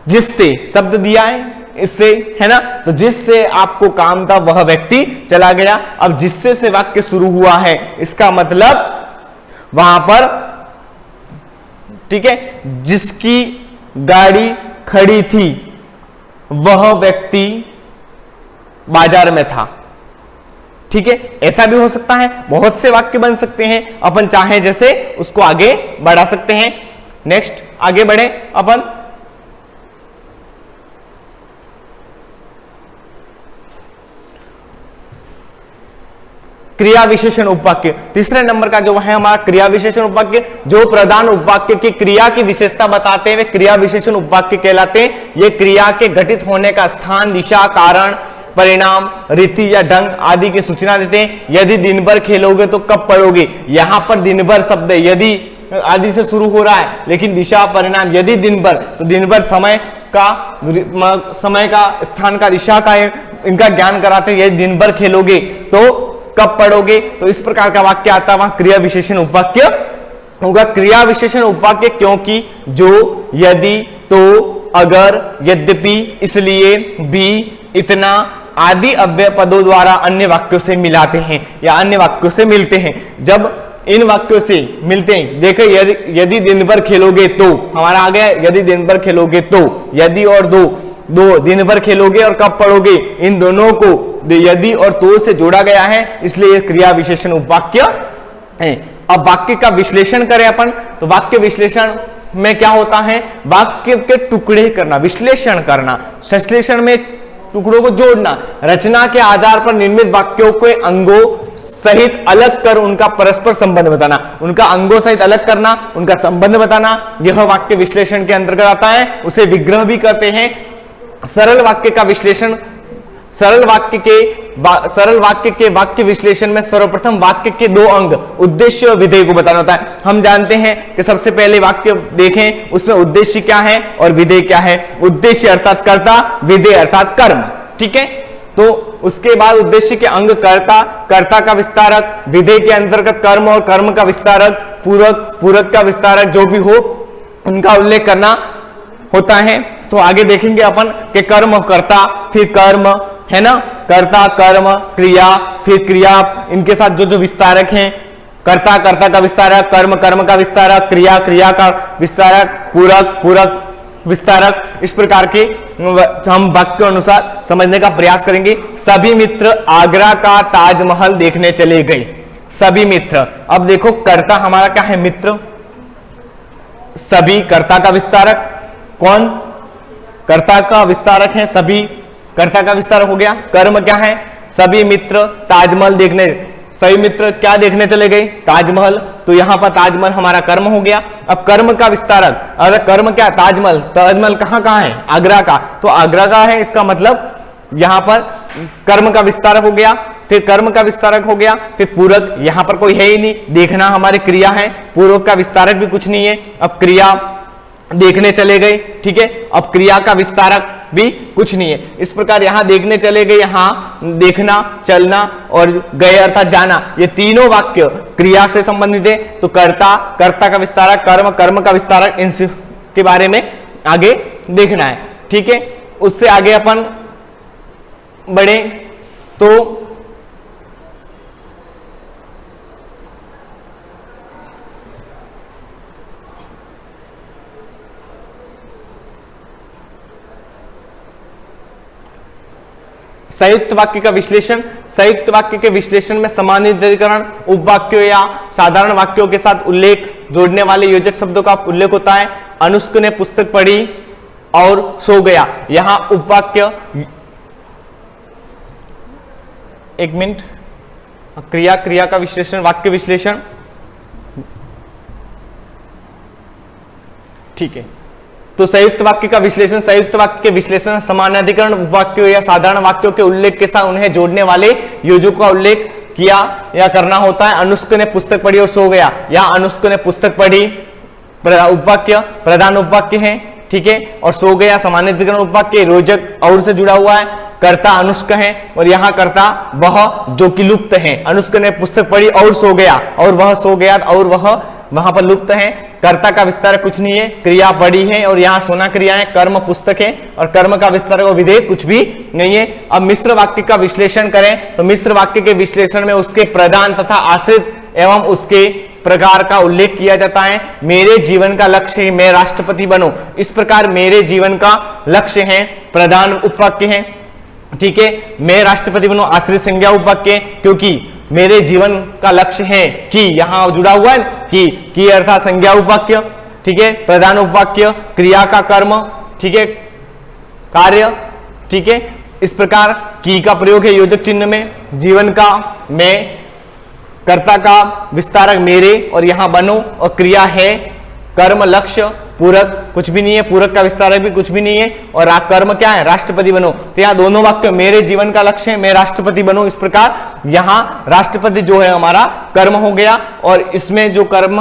जिससे शब्द दिया है इससे, है ना, तो जिससे आपको काम था वह व्यक्ति चला गया। अब जिससे से वाक्य शुरू हुआ है, इसका मतलब वहां पर, ठीक है, जिसकी गाड़ी खड़ी थी वह व्यक्ति बाजार में था। ठीक है, ऐसा भी हो सकता है, बहुत से वाक्य बन सकते हैं, अपन चाहे जैसे उसको आगे बढ़ा सकते हैं। नेक्स्ट आगे बढ़े अपन, क्रिया विशेषण उपवाक्य। तीसरे नंबर का जो है हमारा क्रिया विशेषण उपवाक्य, जो प्रधान उपवाक्य की क्रिया की विशेषता बताते हैं वे क्रिया विशेषण उपवाक्य कहलाते हैं। ये क्रिया के घटित होने का स्थान, दिशा, कारण, परिणाम, रीति या ढंग आदि की सूचना देते हैं। यदि दिन भर खेलोगे तो कब पढ़ोगे, यहां पर दिन भर शब्द है, यदि आदि से शुरू हो रहा है, लेकिन दिशा, परिणाम, यदि दिन भर, तो दिन भर समय का, स्थान का, दिशा का इनका ज्ञान कराते हैं। यदि दिन भर खेलोगे तो कब पढ़ोगे, तो इस प्रकार का वाक्य आता है, वहां क्रिया विशेषण उपवाक्य होगा। क्रिया विशेषण उपवाक्य क्योंकि, जो, यदि, तो, अगर, यद्यपि, इसलिए, भी, इतना आदि अव्यय पदों द्वारा अन्य वाक्यों से मिलाते हैं या अन्य वाक्यों से मिलते हैं। जब इन वाक्यों से मिलते हैं, देखो यदि दिन भर खेलोगे तो, हमारा आ गया यदि दिन भर खेलोगे तो, यदि और दो दिन भर खेलोगे और कब पढ़ोगे, इन दोनों को यदि और तो से जोड़ा गया है, इसलिए यह क्रिया विशेषण उपवाक्य है। अब वाक्य का विश्लेषण करें अपन, तो वाक्य विश्लेषण में क्या होता है, वाक्य के टुकड़े करना, विश्लेषण करना, संश्लेषण में टुकड़ों को जोड़ना, रचना के आधार पर निर्मित वाक्यों के अंगों सहित अलग कर उनका परस्पर संबंध बताना, उनका अंगों सहित अलग करना, उनका संबंध बताना, यह वाक्य विश्लेषण के अंतर्गत आता है। उसे विग्रह भी कहते हैं। सरल वाक्य का विश्लेषण, सरल वाक्य के वाक्य विश्लेषण में सर्वप्रथम वाक्य के दो अंग, उद्देश्य और विधेय को बताना होता है। हम जानते हैं कि सबसे पहले वाक्य देखें, उसमें उद्देश्य क्या है और विधेय क्या है। उद्देश्य अर्थात कर्ता, विधेय अर्थात कर्म। ठीक है, तो उसके बाद उद्देश्य के अंग कर्ता, कर्ता का विस्तारक, विधेय के अंतर्गत कर्म और कर्म का विस्तारक, पूरक, पूरक का विस्तारक, जो भी हो उनका उल्लेख करना होता है। तो आगे देखेंगे अपन कि कर्म, कर्ता, फिर कर्म, है ना, कर्ता, कर्म, क्रिया, फिर क्रिया, इनके साथ जो जो विस्तारक हैं, कर्ता, कर्ता का विस्तारक, कर्म, कर्म का विस्तारक, क्रिया, क्रिया का विस्तारक, पूरक, पूरक विस्तारक, इस प्रकार के हम वाक्य अनुसार समझने का प्रयास करेंगे। सभी मित्र आगरा का ताजमहल देखने चले गए। सभी मित्र। अब देखो कर्ता हमारा क्या है, मित्र। सभी कर्ता का विस्तारक, कौन कर्ता का विस्तारक है, सभी कर्ता का विस्तारक हो गया। कर्म क्या है, सभी मित्र ताजमहल देखने, सभी मित्र क्या देखने चले गए, ताजमहल। तो यहां पर ताजमहल हमारा कर्म हो गया। अब कर्म का विस्तारक, अगर कर्म क्या, ताजमहल, ताजमहल कहां है, आगरा का, तो आगरा का है, इसका मतलब यहां पर कर्म का विस्तारक हो गया। फिर कर्म का विस्तारक हो गया, फिर पूरक, यहां पर कोई है ही नहीं, देखना हमारी क्रिया है, पूर्वक का विस्तारक भी कुछ नहीं है। अब क्रिया देखने चले गए, ठीक है, अब क्रिया का विस्तारक भी कुछ नहीं है। इस प्रकार यहां देखने चले गए, यहां देखना, चलना और गए अर्थात जाना, ये तीनों वाक्य क्रिया से संबंधित है। तो कर्ता, कर्ता का विस्तारक, कर्म, कर्म का विस्तारक, इन के बारे में आगे देखना है, ठीक है। उससे आगे अपन बढ़े तो संयुक्त वाक्य का विश्लेषण। संयुक्त वाक्य के विश्लेषण में समानाधिकरण, उपवाक्यों या साधारण वाक्यों के साथ उल्लेख, जोड़ने वाले योजक शब्दों का उल्लेख होता है। अनुष्क ने पुस्तक पढ़ी और सो गया, यहां उपवाक्य, एक मिनट, क्रिया, क्रिया का विश्लेषण, वाक्य विश्लेषण, ठीक है। तो संयुक्त वाक्य का विश्लेषण, संयुक्त वाक्य के विश्लेषण समानाधिकरण, उपवाक्यों या साधारण वाक्यों के उल्लेख के साथ उन्हें जोड़ने वाले योजकों का उल्लेख किया या करना होता है। अनुष्क ने पुस्तक पढ़ी और सो गया, या अनुष्क ने पुस्तक पढ़ी उपवाक्य, प्रधान उपवाक्य है, ठीक है, और सो गया समानाधिकरण उपवाक्य, योजक और से जुड़ा हुआ है। कर्ता अनुष्क है और यहां कर्ता वह जो कि लुप्त है। अनुष्क ने पुस्तक पढ़ी और सो गया, और वह सो गया, और वह वहां पर लुप्त है। कर्ता का विस्तार कुछ नहीं है, क्रिया पढ़ी है और यहाँ सोना क्रिया है, कर्म पुस्तक है और कर्म का विस्तार और विधेय कुछ भी नहीं है। अब मिश्र वाक्य का विश्लेषण करें तो मिश्र वाक्य के विश्लेषण में उसके प्रधान तथा आश्रित एवं उसके प्रकार का उल्लेख किया जाता है। मेरे जीवन का लक्ष्य है मैं राष्ट्रपति बनूं, इस प्रकार मेरे जीवन का लक्ष्य है प्रधान उपवाक्य है, ठीक है। मैं राष्ट्रपति बनूं आश्रित संज्ञा उपवाक्य, क्योंकि मेरे जीवन का लक्ष्य है कि, यहां जुड़ा हुआ है कि अर्थात संज्ञा उपवाक्य, ठीक है। प्रधान उपवाक्य, क्रिया का कर्म, ठीक है, कार्य, ठीक है। इस प्रकार की का प्रयोग है योजक चिन्ह में। जीवन का मैं, कर्ता का विस्तारक मेरे और यहां बनो, और क्रिया है कर्म, लक्ष्य, पूरक कुछ भी नहीं है, पूरक का विस्तारक भी कुछ भी नहीं है, और कर्म क्या है राष्ट्रपति बनो। तो यहाँ दोनों वाक्य मेरे जीवन का लक्ष्य है मैं राष्ट्रपति बनो, इस प्रकार यहाँ राष्ट्रपति जो है हमारा कर्म हो गया, और इसमें जो कर्म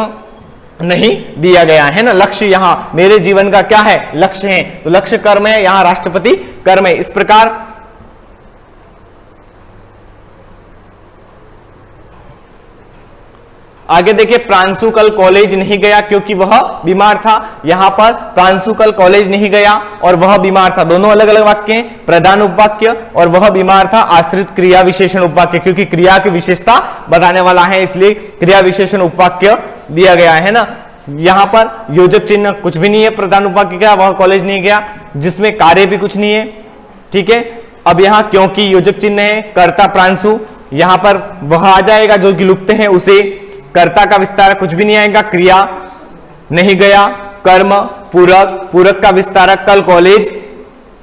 नहीं दिया गया है ना, लक्ष्य, यहाँ मेरे जीवन का क्या है लक्ष्य है, तो लक्ष्य कर्म है, यहाँ राष्ट्रपति कर्म है। इस प्रकार आगे देखिए, प्रांशु कल कॉलेज नहीं गया क्योंकि वह बीमार था। यहां पर प्रांशु कल कॉलेज नहीं गया और वह बीमार था, दोनों अलग अलग वाक्य हैं। प्रधान उपवाक्य और वह बीमार था आश्रित क्रिया विशेषण उपवाक्य, क्योंकि क्रिया की विशेषता बताने वाला है इसलिए क्रिया विशेषण उपवाक्य दिया गया है ना। यहां पर योजक चिन्ह कुछ भी नहीं है, प्रधान उपवाक्य का वह कॉलेज नहीं गया, जिसमें कार्य भी कुछ नहीं है, ठीक है। अब यहां क्योंकि योजक चिन्ह है, कर्ता प्रांशु, यहां पर वह आ जाएगा जो कि लुप्त है उसे, कर्ता का विस्तार कुछ भी नहीं आएगा, क्रिया नहीं गया, कर्म, पूरक, पूरक का विस्तारक कल कॉलेज,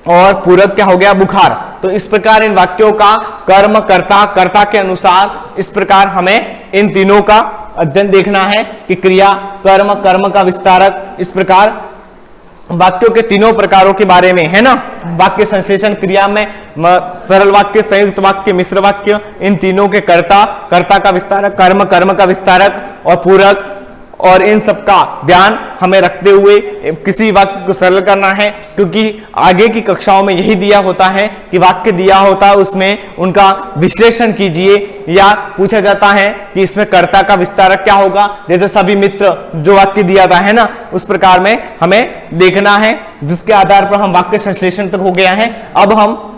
और पूरक क्या हो गया बुखार। तो इस प्रकार इन वाक्यों का कर्म, कर्ता, कर्ता के अनुसार इस प्रकार हमें इन तीनों का अध्ययन देखना है कि क्रिया, कर्म, कर्म का विस्तारक, इस प्रकार वाक्यों के तीनों प्रकारों के बारे में है ना। वाक्य संश्लेषण क्रिया में सरल वाक्य, संयुक्त वाक्य, मिश्र वाक्य, इन तीनों के कर्ता, कर्ता का विस्तारक, कर्म, कर्म का विस्तारक और पूरक, और इन सब का ध्यान हमें रखते हुए किसी वाक्य को सरल करना है, क्योंकि आगे की कक्षाओं में यही दिया होता है कि वाक्य दिया होता है उसमें उनका विश्लेषण कीजिए, या पूछा जाता है कि इसमें कर्ता का विस्तारक क्या होगा, जैसे सभी मित्र जो वाक्य दिया था है ना, उस प्रकार में हमें देखना है, जिसके आधार पर हम वाक्य संश्लेषण तक हो गया है। अब हम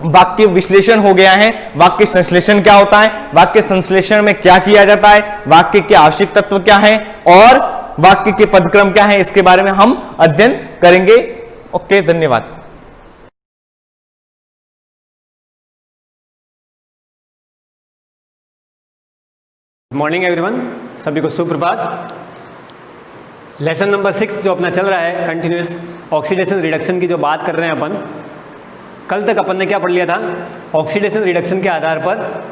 वाक्य विश्लेषण हो गया है। वाक्य संश्लेषण क्या होता है, वाक्य संश्लेषण में क्या किया जाता है, वाक्य के आवश्यक तत्व क्या है और वाक्य के पदक्रम क्या है, इसके बारे में हम अध्ययन करेंगे। ओके, धन्यवाद। गुड मॉर्निंग एवरीवन, सभी को सुप्रभात। लेसन नंबर 6 जो अपना चल रहा है कंटिन्यूस ऑक्सीडेशन रिडक्शन की जो बात कर रहे हैं अपन। कल तक अपन ने क्या पढ़ लिया था? ऑक्सीडेशन रिडक्शन के आधार पर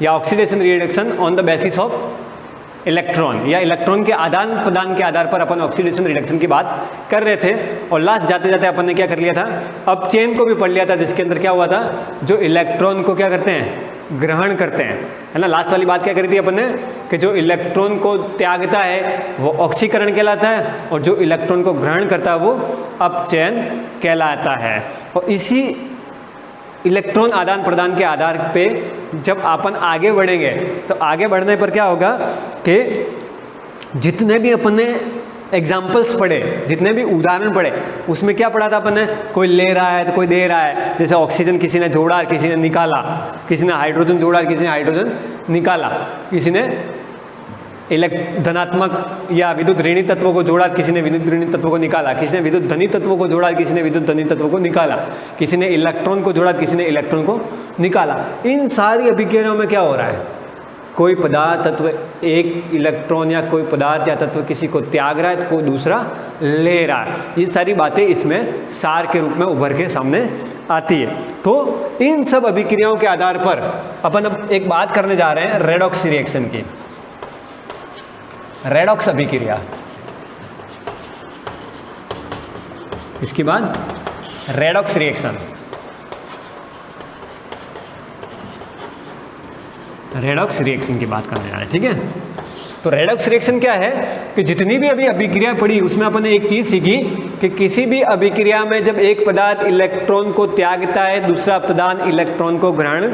या oxidation reduction on the basis of electron या इलेक्ट्रॉन के आदान प्रदान के आधार पर अपन ऑक्सीडेशन रिडक्शन की बात कर रहे थे। और लास्ट जाते जाते अपन ने क्या कर लिया था? अब चेन को भी पढ़ लिया था, जिसके अंदर क्या हुआ था? जो इलेक्ट्रॉन को क्या करते हैं? ग्रहण करते हैं, है ना। लास्ट वाली बात क्या करी थी अपन ने कि जो इलेक्ट्रॉन को त्यागता है वो ऑक्सीकरण कहलाता है और जो इलेक्ट्रॉन को ग्रहण करता है वो अपचयन कहलाता है। और इसी इलेक्ट्रॉन आदान प्रदान के आधार पे जब अपन आगे बढ़ेंगे तो आगे बढ़ने पर क्या होगा कि जितने भी अपन ने एग्जाम्पल्स पढ़े, जितने भी उदाहरण पढ़े, उसमें क्या पढ़ा था अपन ने? कोई ले रहा है तो कोई दे रहा है। जैसे ऑक्सीजन किसी ने जोड़ा, किसी ने निकाला, किसी ने हाइड्रोजन जोड़ा, किसी ने हाइड्रोजन निकाला, किसी ने धनात्मक या विद्युत ऋणी तत्वों को जोड़ा, किसी ने विद्युत ऋणी तत्वों को निकाला, किसी ने विद्युत धनी तत्वों को जोड़ा, किसी ने विद्युत धनी तत्वों को निकाला, किसी ने इलेक्ट्रॉन को जोड़ा, किसी ने इलेक्ट्रॉन को निकाला। इन सारी अभिक्रियाओं में क्या हो रहा है? कोई पदार्थ तत्व एक इलेक्ट्रॉन या कोई पदार्थ या तत्व किसी को त्याग रहा है तो कोई दूसरा ले रहा है। ये सारी बातें इसमें सार के रूप में उभर के सामने आती है। तो इन सब अभिक्रियाओं के आधार पर अपन अब एक बात करने जा रहे हैं रेडॉक्स रिएक्शन की। रेडॉक्स अभिक्रिया, इसके बाद रेडॉक्स रिएक्शन। रेडॉक्स रिएक्शन की बात करने जा रहे हैं, ठीक है। तो रेडॉक्स रिएक्शन क्या है कि जितनी भी अभी अभिक्रिया पड़ी उसमें अपन ने एक चीज सीखी कि किसी भी अभिक्रिया में जब एक पदार्थ इलेक्ट्रॉन को त्यागता है, दूसरा पदार्थ इलेक्ट्रॉन को ग्रहण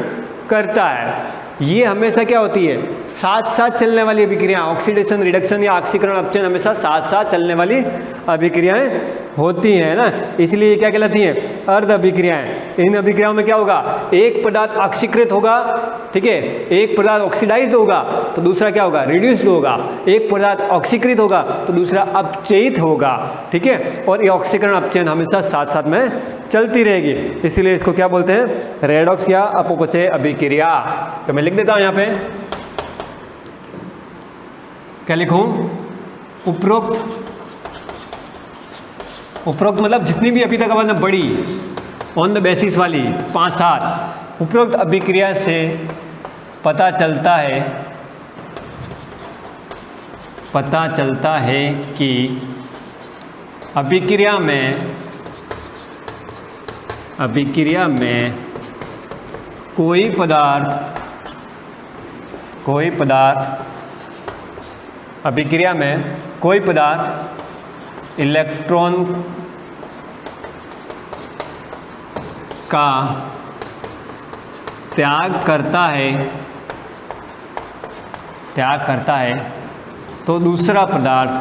करता है। ये हमेशा क्या होती है? साथ साथ चलने वाली अभिक्रिया। ऑक्सीडेशन रिडक्शन या ऑक्सीकरण अपचयन हमेशा साथ साथ चलने वाली अभिक्रियाएं होती हैं ना, इसलिए क्या कहलाती हैं? अर्ध अभिक्रियाएं। इन अभिक्रियाओं में क्या होगा? एक पदार्थ ऑक्सीकृत होगा, ठीक है, एक पदार्थ ऑक्सीडाइज्ड होगा तो दूसरा क्या होगा? रिड्यूस्ड होगा। एक पदार्थ ऑक्सीकृत होगा तो दूसरा अपचयित होगा, ठीक है। और ये ऑक्सीकरण अपचयन हमेशा साथ साथ में चलती रहेगी, इसीलिए इसको क्या बोलते हैं? रेडॉक्स या अपचय अभिक्रिया। तो मैं लिख देता हूं यहां पे, क्या लिखूं? उपरोक्त। उपरोक्त मतलब जितनी भी अभी तक अपन ने पढ़ी ऑन द बेसिस वाली 5-7 उपरोक्त अभिक्रिया से पता चलता है कि अभिक्रिया में कोई पदार्थ इलेक्ट्रॉन का त्याग करता है तो दूसरा पदार्थ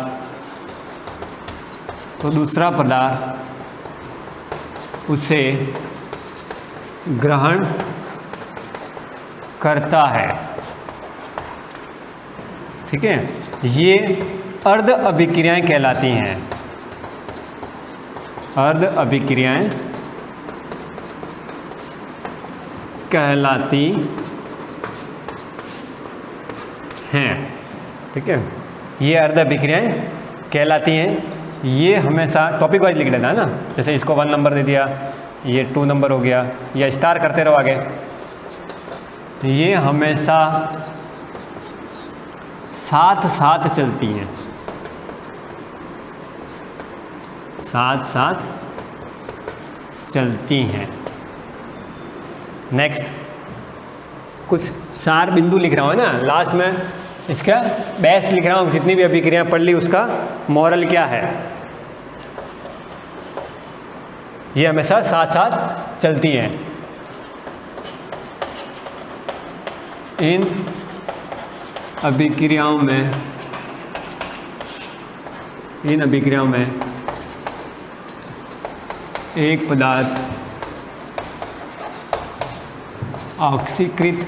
उसे ग्रहण करता है, ठीक है। ये अर्ध अभिक्रियाएं कहलाती हैं। अर्ध अभिक्रियाएं कहलाती हैं, ठीक है। ये अर्ध अभिक्रियाएं कहलाती हैं। ये हमेशा टॉपिक वाइज लिख लेना है ना, जैसे इसको 1 नंबर दे दिया, ये 2 नंबर हो गया, या स्टार करते रहो आगे। ये हमेशा साथ साथ चलती हैं, साथ साथ चलती हैं। नेक्स्ट कुछ सार बिंदु लिख रहा हूँ ना, लास्ट में इसका बेस लिख रहा हूँ। जितनी भी अभिक्रिया पढ़ ली उसका मॉरल क्या है? ये हमेशा साथ साथ चलती हैं। इन अभिक्रियाओं में एक पदार्थ ऑक्सीकृत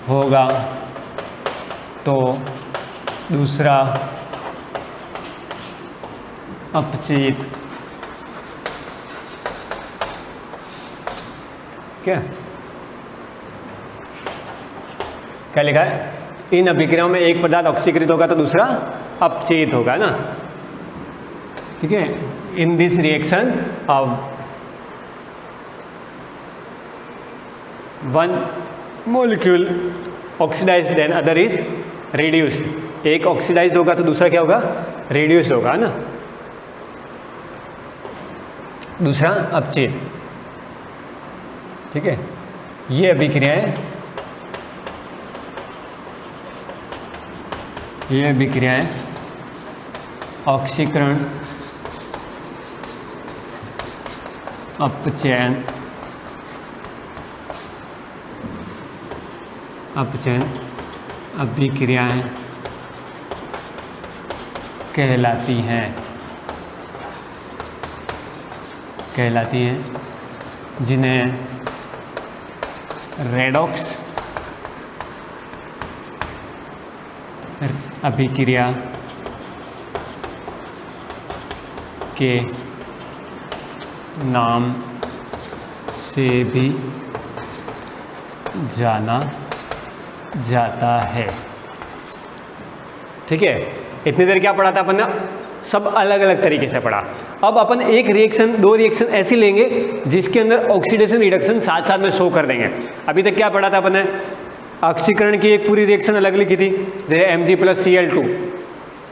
होगा तो दूसरा अपचयित ठीक है, क्या लिखा है, इन अभिक्रियाओं में एक पदार्थ ऑक्सीकृत होगा तो दूसरा अपचयित होगा ना, ठीक है। In this reaction of one molecule oxidise then other is reduced, एक ऑक्सीडाइज होगा तो दूसरा क्या होगा, रिड्यूस होगा ना, दूसरा अपचयित, ठीक है। ये अभिक्रियाएं, ये अभिक्रियाएं ऑक्सीकरण, अपचयन, अपचयन अभिक्रियाएं कहलाती हैं, जिन्हें रेडॉक्स अभिक्रिया के नाम से भी जाना जाता है, ठीक है। इतनी देर क्या पढ़ा था अपन ने, सब अलग अलग तरीके से पढ़ा। अब अपन एक रिएक्शन, दो रिएक्शन ऐसी लेंगे जिसके अंदर ऑक्सीडेशन रिडक्शन साथ साथ में शो कर देंगे। अभी तक क्या पढ़ा था अपन ने, ऑक्सीकरण की एक पूरी रिएक्शन अलग लिखी थी, जैसे Mg+Cl2,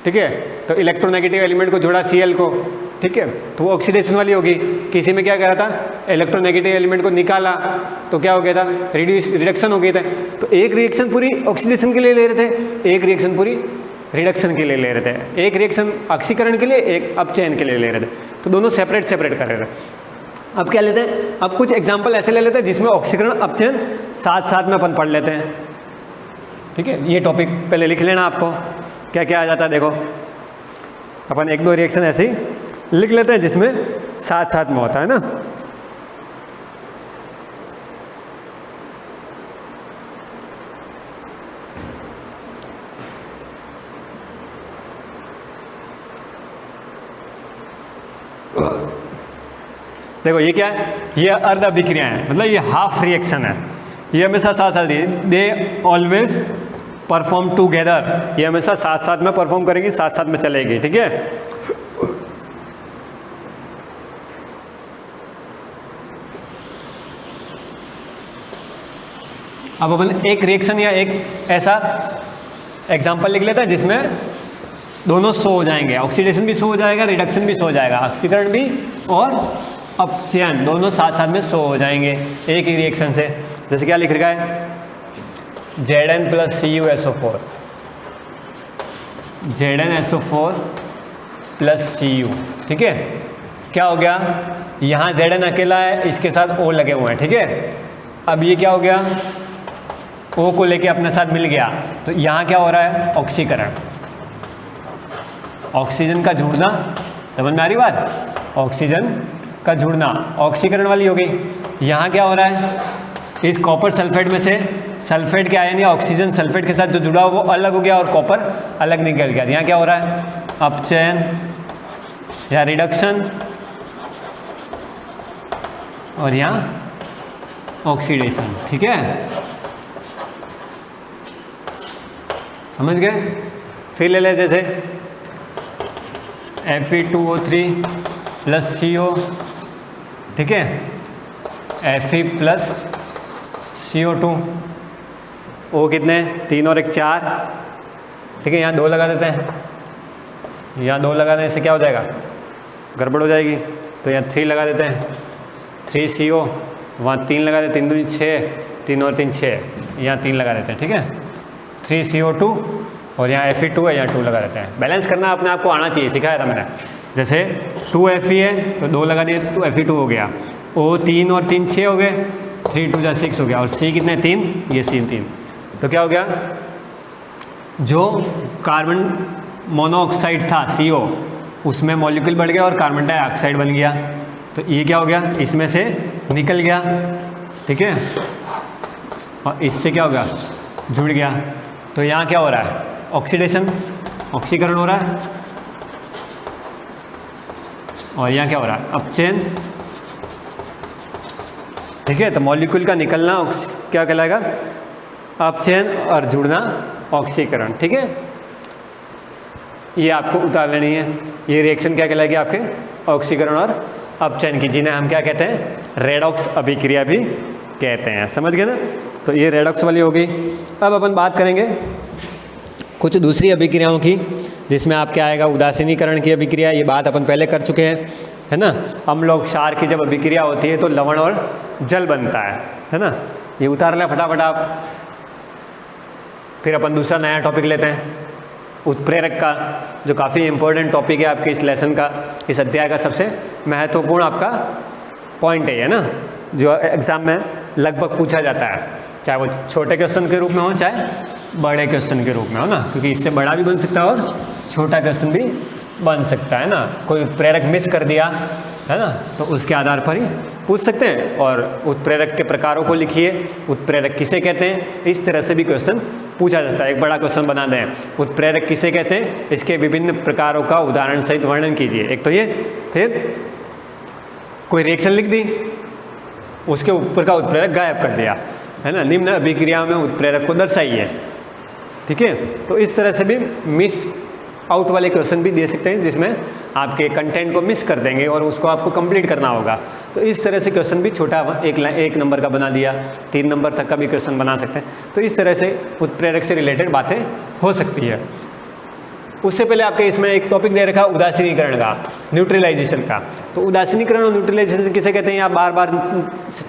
ठीक है, तो इलेक्ट्रोनेगेटिव एलिमेंट को जोड़ा Cl को, ठीक है, तो वो ऑक्सीडेशन वाली होगी। किसी में क्या करा था, इलेक्ट्रोनेगेटिव एलिमेंट को निकाला तो क्या हो गया था, रिडक्शन हो गई था। तो एक रिएक्शन पूरी ऑक्सीडेशन के लिए ले रहे थे, एक रिएक्शन पूरी रिडक्शन के लिए ले रहे थे, एक रिएक्शन ऑक्सीकरण के लिए, एक अपचयन के लिए ले रहे थे, तो दोनों सेपरेट कर रहे थे। अब क्या लेते हैं, अब कुछ एग्जाम्पल ऐसे ले लेते हैं जिसमें ऑक्सीकरण अपचयन साथ साथ में अपन पढ़ लेते हैं, ठीक है। ये टॉपिक पहले लिख लेना आपको, क्या क्या आ जाता है देखो। अपन एक दो रिएक्शन ऐसे ही लिख लेते हैं जिसमें साथ साथ में होता है ना। देखो ये क्या है, ये अर्ध अभिक्रिया है, मतलब ये हाफ रिएक्शन है, ये हमेशा साथ साथ, दे ऑलवेज परफॉर्म टूगेदर, ये हमेशा साथ साथ में परफॉर्म करेगी, साथ साथ में चलेगी, ठीक है। अब अपन एक रिएक्शन या एक ऐसा एग्जांपल लिख लेते हैं जिसमें दोनों शो हो जाएंगे, ऑक्सीडेशन भी शो हो जाएगा, रिडक्शन भी शो हो जाएगा, ऑक्सीकरण भी और अपचयन दोनों साथ साथ में शो हो जाएंगे एक ही रिएक्शन से। जैसे क्या लिख रखा है, Zn+CuSO4, Zn+SO4 +Cu, ठीक है। क्या हो गया, यहाँ Zn अकेला है, इसके साथ O लगे हुए हैं, ठीक है। अब ये क्या हो गया, O को लेके अपने साथ मिल गया, तो यहाँ क्या हो रहा है, ऑक्सीकरण, ऑक्सीजन का जुड़ना, समझ में आ रही बात, ऑक्सीजन का जुड़ना, ऑक्सीकरण वाली हो गई। यहाँ क्या हो रहा है, इस कॉपर सल्फेट में से सल्फेट के आयन या ऑक्सीजन सल्फेट के साथ जो जुड़ा वो अलग हो गया और कॉपर अलग निकल गया। यहाँ क्या हो रहा है, अपचयन या रिडक्शन, और यहाँ ऑक्सीडेशन, ठीक है, समझ गए। फिर ले ले जैसे Fe2O3 +CO, ठीक है, Fe+CO2, O कितने, 3 और 1 4, ठीक है। यहाँ 2 लगा देते हैं, यहाँ 2 लगा देने से क्या हो जाएगा, गड़बड़ हो जाएगी, तो यहाँ 3 लगा देते हैं, 3CO, वहाँ 3 लगा देते, 3 दूनी 6, 3 और 3 6, यहाँ 3 लगा देते हैं, ठीक है, 3CO2, और यहाँ Fe2 है, यहाँ 2 लगा देते हैं। बैलेंस करना अपने आप को आना चाहिए, सिखाया था मैंने। जैसे 2Fe है तो 2 लगा दिए तो Fe2 हो गया, O 3 और 3 6 हो गए, 3 2 6 हो गया, और C कितने 3, ये C 3, तो क्या हो गया, जो कार्बन मोनोऑक्साइड था CO, उसमें मॉलिक्यूल बढ़ गया और कार्बन डाइऑक्साइड बन गया, तो ये क्या हो गया, इसमें से निकल गया, ठीक है, और इससे क्या हो गया, जुड़ गया। तो यहाँ क्या हो रहा है, ऑक्सीडेशन, ऑक्सीकरण हो रहा है, और यहाँ क्या हो रहा है, अपचयन ठीक है। तो मॉलिक्यूल का निकलना क्या कहलाएगा? अपचयन और जुड़ना ऑक्सीकरण। ठीक है, ये आपको उतार लेनी है। ये रिएक्शन क्या कहलाएगी? आपके ऑक्सीकरण और अपचयन की, जिन्हें हम क्या कहते हैं? रेडॉक्स अभिक्रिया भी कहते हैं। समझ गए ना? तो ये रेडॉक्स वाली होगी। अब अपन बात करेंगे कुछ दूसरी अभिक्रियाओं की, जिसमें आपके आएगा उदासीनीकरण की अभिक्रिया। ये बात अपन पहले कर चुके हैं, है ना। अम्ल और क्षार की जब अभिक्रिया होती है तो लवण और जल बनता है ना। ये उतार लें फटाफट आप। फिर अपन दूसरा नया टॉपिक लेते हैं, उत्प्रेरक का, जो काफ़ी इंपॉर्टेंट टॉपिक है आपके इस लेसन का, इस अध्याय का सबसे महत्वपूर्ण आपका पॉइंट है ना, जो एग्जाम में लगभग पूछा जाता है, चाहे वो छोटे क्वेश्चन के रूप में हो चाहे बड़े क्वेश्चन के रूप में हो ना, क्योंकि इससे बड़ा भी बन सकता है और छोटा क्वेश्चन भी बन सकता है ना। कोई उत्प्रेरक मिस कर दिया है ना, तो उसके आधार पर ही पूछ सकते हैं। और उत्प्रेरक के प्रकारों को लिखिए, उत्प्रेरक किसे कहते हैं, इस तरह से भी क्वेश्चन पूछा जाता है। एक बड़ा क्वेश्चन बना दें, उत्प्रेरक किसे कहते हैं, इसके विभिन्न प्रकारों का उदाहरण सहित वर्णन कीजिए। एक तो ये, फिर कोई रिएक्शन लिख दी, उसके ऊपर का उत्प्रेरक गायब कर दिया, है ना। निम्न अभिक्रियाओं में उत्प्रेरक को दर्शाइए। ठीक है, तो इस तरह से भी मिस आउट वाले क्वेश्चन भी दे सकते हैं, जिसमें आपके कंटेंट को मिस कर देंगे और उसको आपको कंप्लीट करना होगा। तो इस तरह से क्वेश्चन भी छोटा एक नंबर का बना दिया, 3 नंबर तक का भी क्वेश्चन बना सकते हैं। तो इस तरह से उत्प्रेरक से रिलेटेड बातें हो सकती है। उससे पहले आपके इसमें एक टॉपिक दे रखा उदासीनीकरण का, न्यूट्रलाइजेशन का। तो उदासीनीकरण और न्यूट्रलाइजेशन किसे कहते हैं, आप बार बार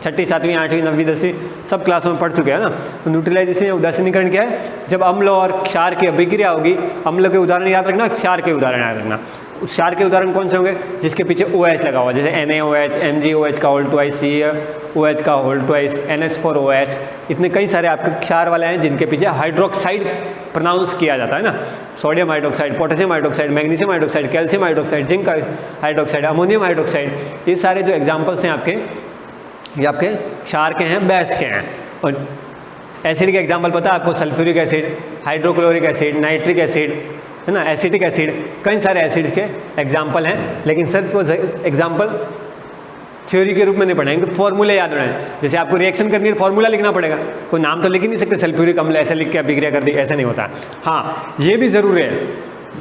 6ठी 7वीं 8वीं 9वीं 10वीं सब क्लासों में पढ़ चुके हैं ना। तो न्यूट्रलाइजेशन या उदासीनीकरण क्या है? जब अम्ल और क्षार की अभिक्रिया होगी, अम्ल के उदाहरण याद रखना, क्षार के उदाहरण याद रखना। क्षार के उदाहरण कौन से होंगे? जिसके पीछे OH लगा हुआ, जैसे NaOH, MgOH का होल ट्वाइस, CaOH का होल ट्वाइस, NH4OH, इतने कई सारे आपके क्षार वाले हैं जिनके पीछे हाइड्रोक्साइड प्रोनाउंस किया जाता है ना। Sodium hydroxide, potassium hydroxide, magnesium hydroxide, calcium hydroxide, zinc hydroxide, ammonium hydroxide, ये सारे जो एग्जाम्पल्स हैं आपके, ये आपके क्षार के हैं, बेस के हैं। और एसिड के एग्जाम्पल पता है आपको? Sulphuric acid, hydrochloric acid, nitric acid, है ना, एसिटिक एसिड, कई सारे एसिड के एग्जाम्पल हैं। लेकिन सिर्फ वो एग्जाम्पल थ्योरी के रूप में नहीं पढ़ेंगे, फॉर्मूले याद रहें। जैसे आपको रिएक्शन करनी है तो फॉर्मूला लिखना पड़ेगा, कोई नाम तो लिख ही नहीं सकते सल्फ्यूरिक अम्ल ऐसे लिख के अभिक्रिया कर दी, ऐसा नहीं होता। हाँ, ये भी ज़रूरी है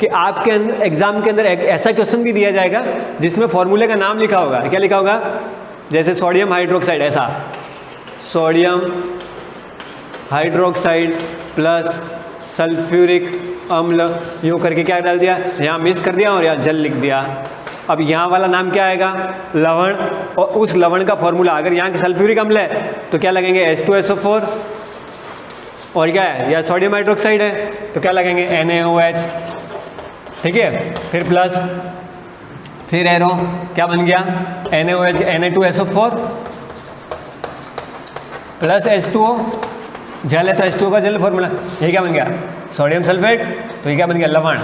कि आपके अंदर एग्जाम के अंदर एक ऐसा क्वेश्चन भी दिया जाएगा जिसमें फॉर्मूले का नाम लिखा होगा। क्या लिखा होगा? जैसे सोडियम हाइड्रोक्साइड, ऐसा सोडियम हाइड्रोक्साइड प्लस सल्फ्यूरिक अम्ल, यूँ करके क्या डाल दिया, यहाँ मिक्स कर दिया और यहाँ जल लिख दिया। अब यहाँ वाला नाम क्या आएगा? लवण। और उस लवण का फॉर्मूला, अगर यहाँ के सल्फ्यूरिक अम्ल है तो क्या लगेंगे? H2SO4। और क्या है? या सोडियम हाइड्रोक्साइड है तो क्या लगेंगे? NaOH। ठीक है, फिर प्लस, फिर एरो, क्या बन गया? NaOH, Na2SO4 प्लस H2O, जल है तो H2O का जल फॉर्मूला, ये क्या बन गया? Sodium sulphate. तो ये क्या बन गया? लवण।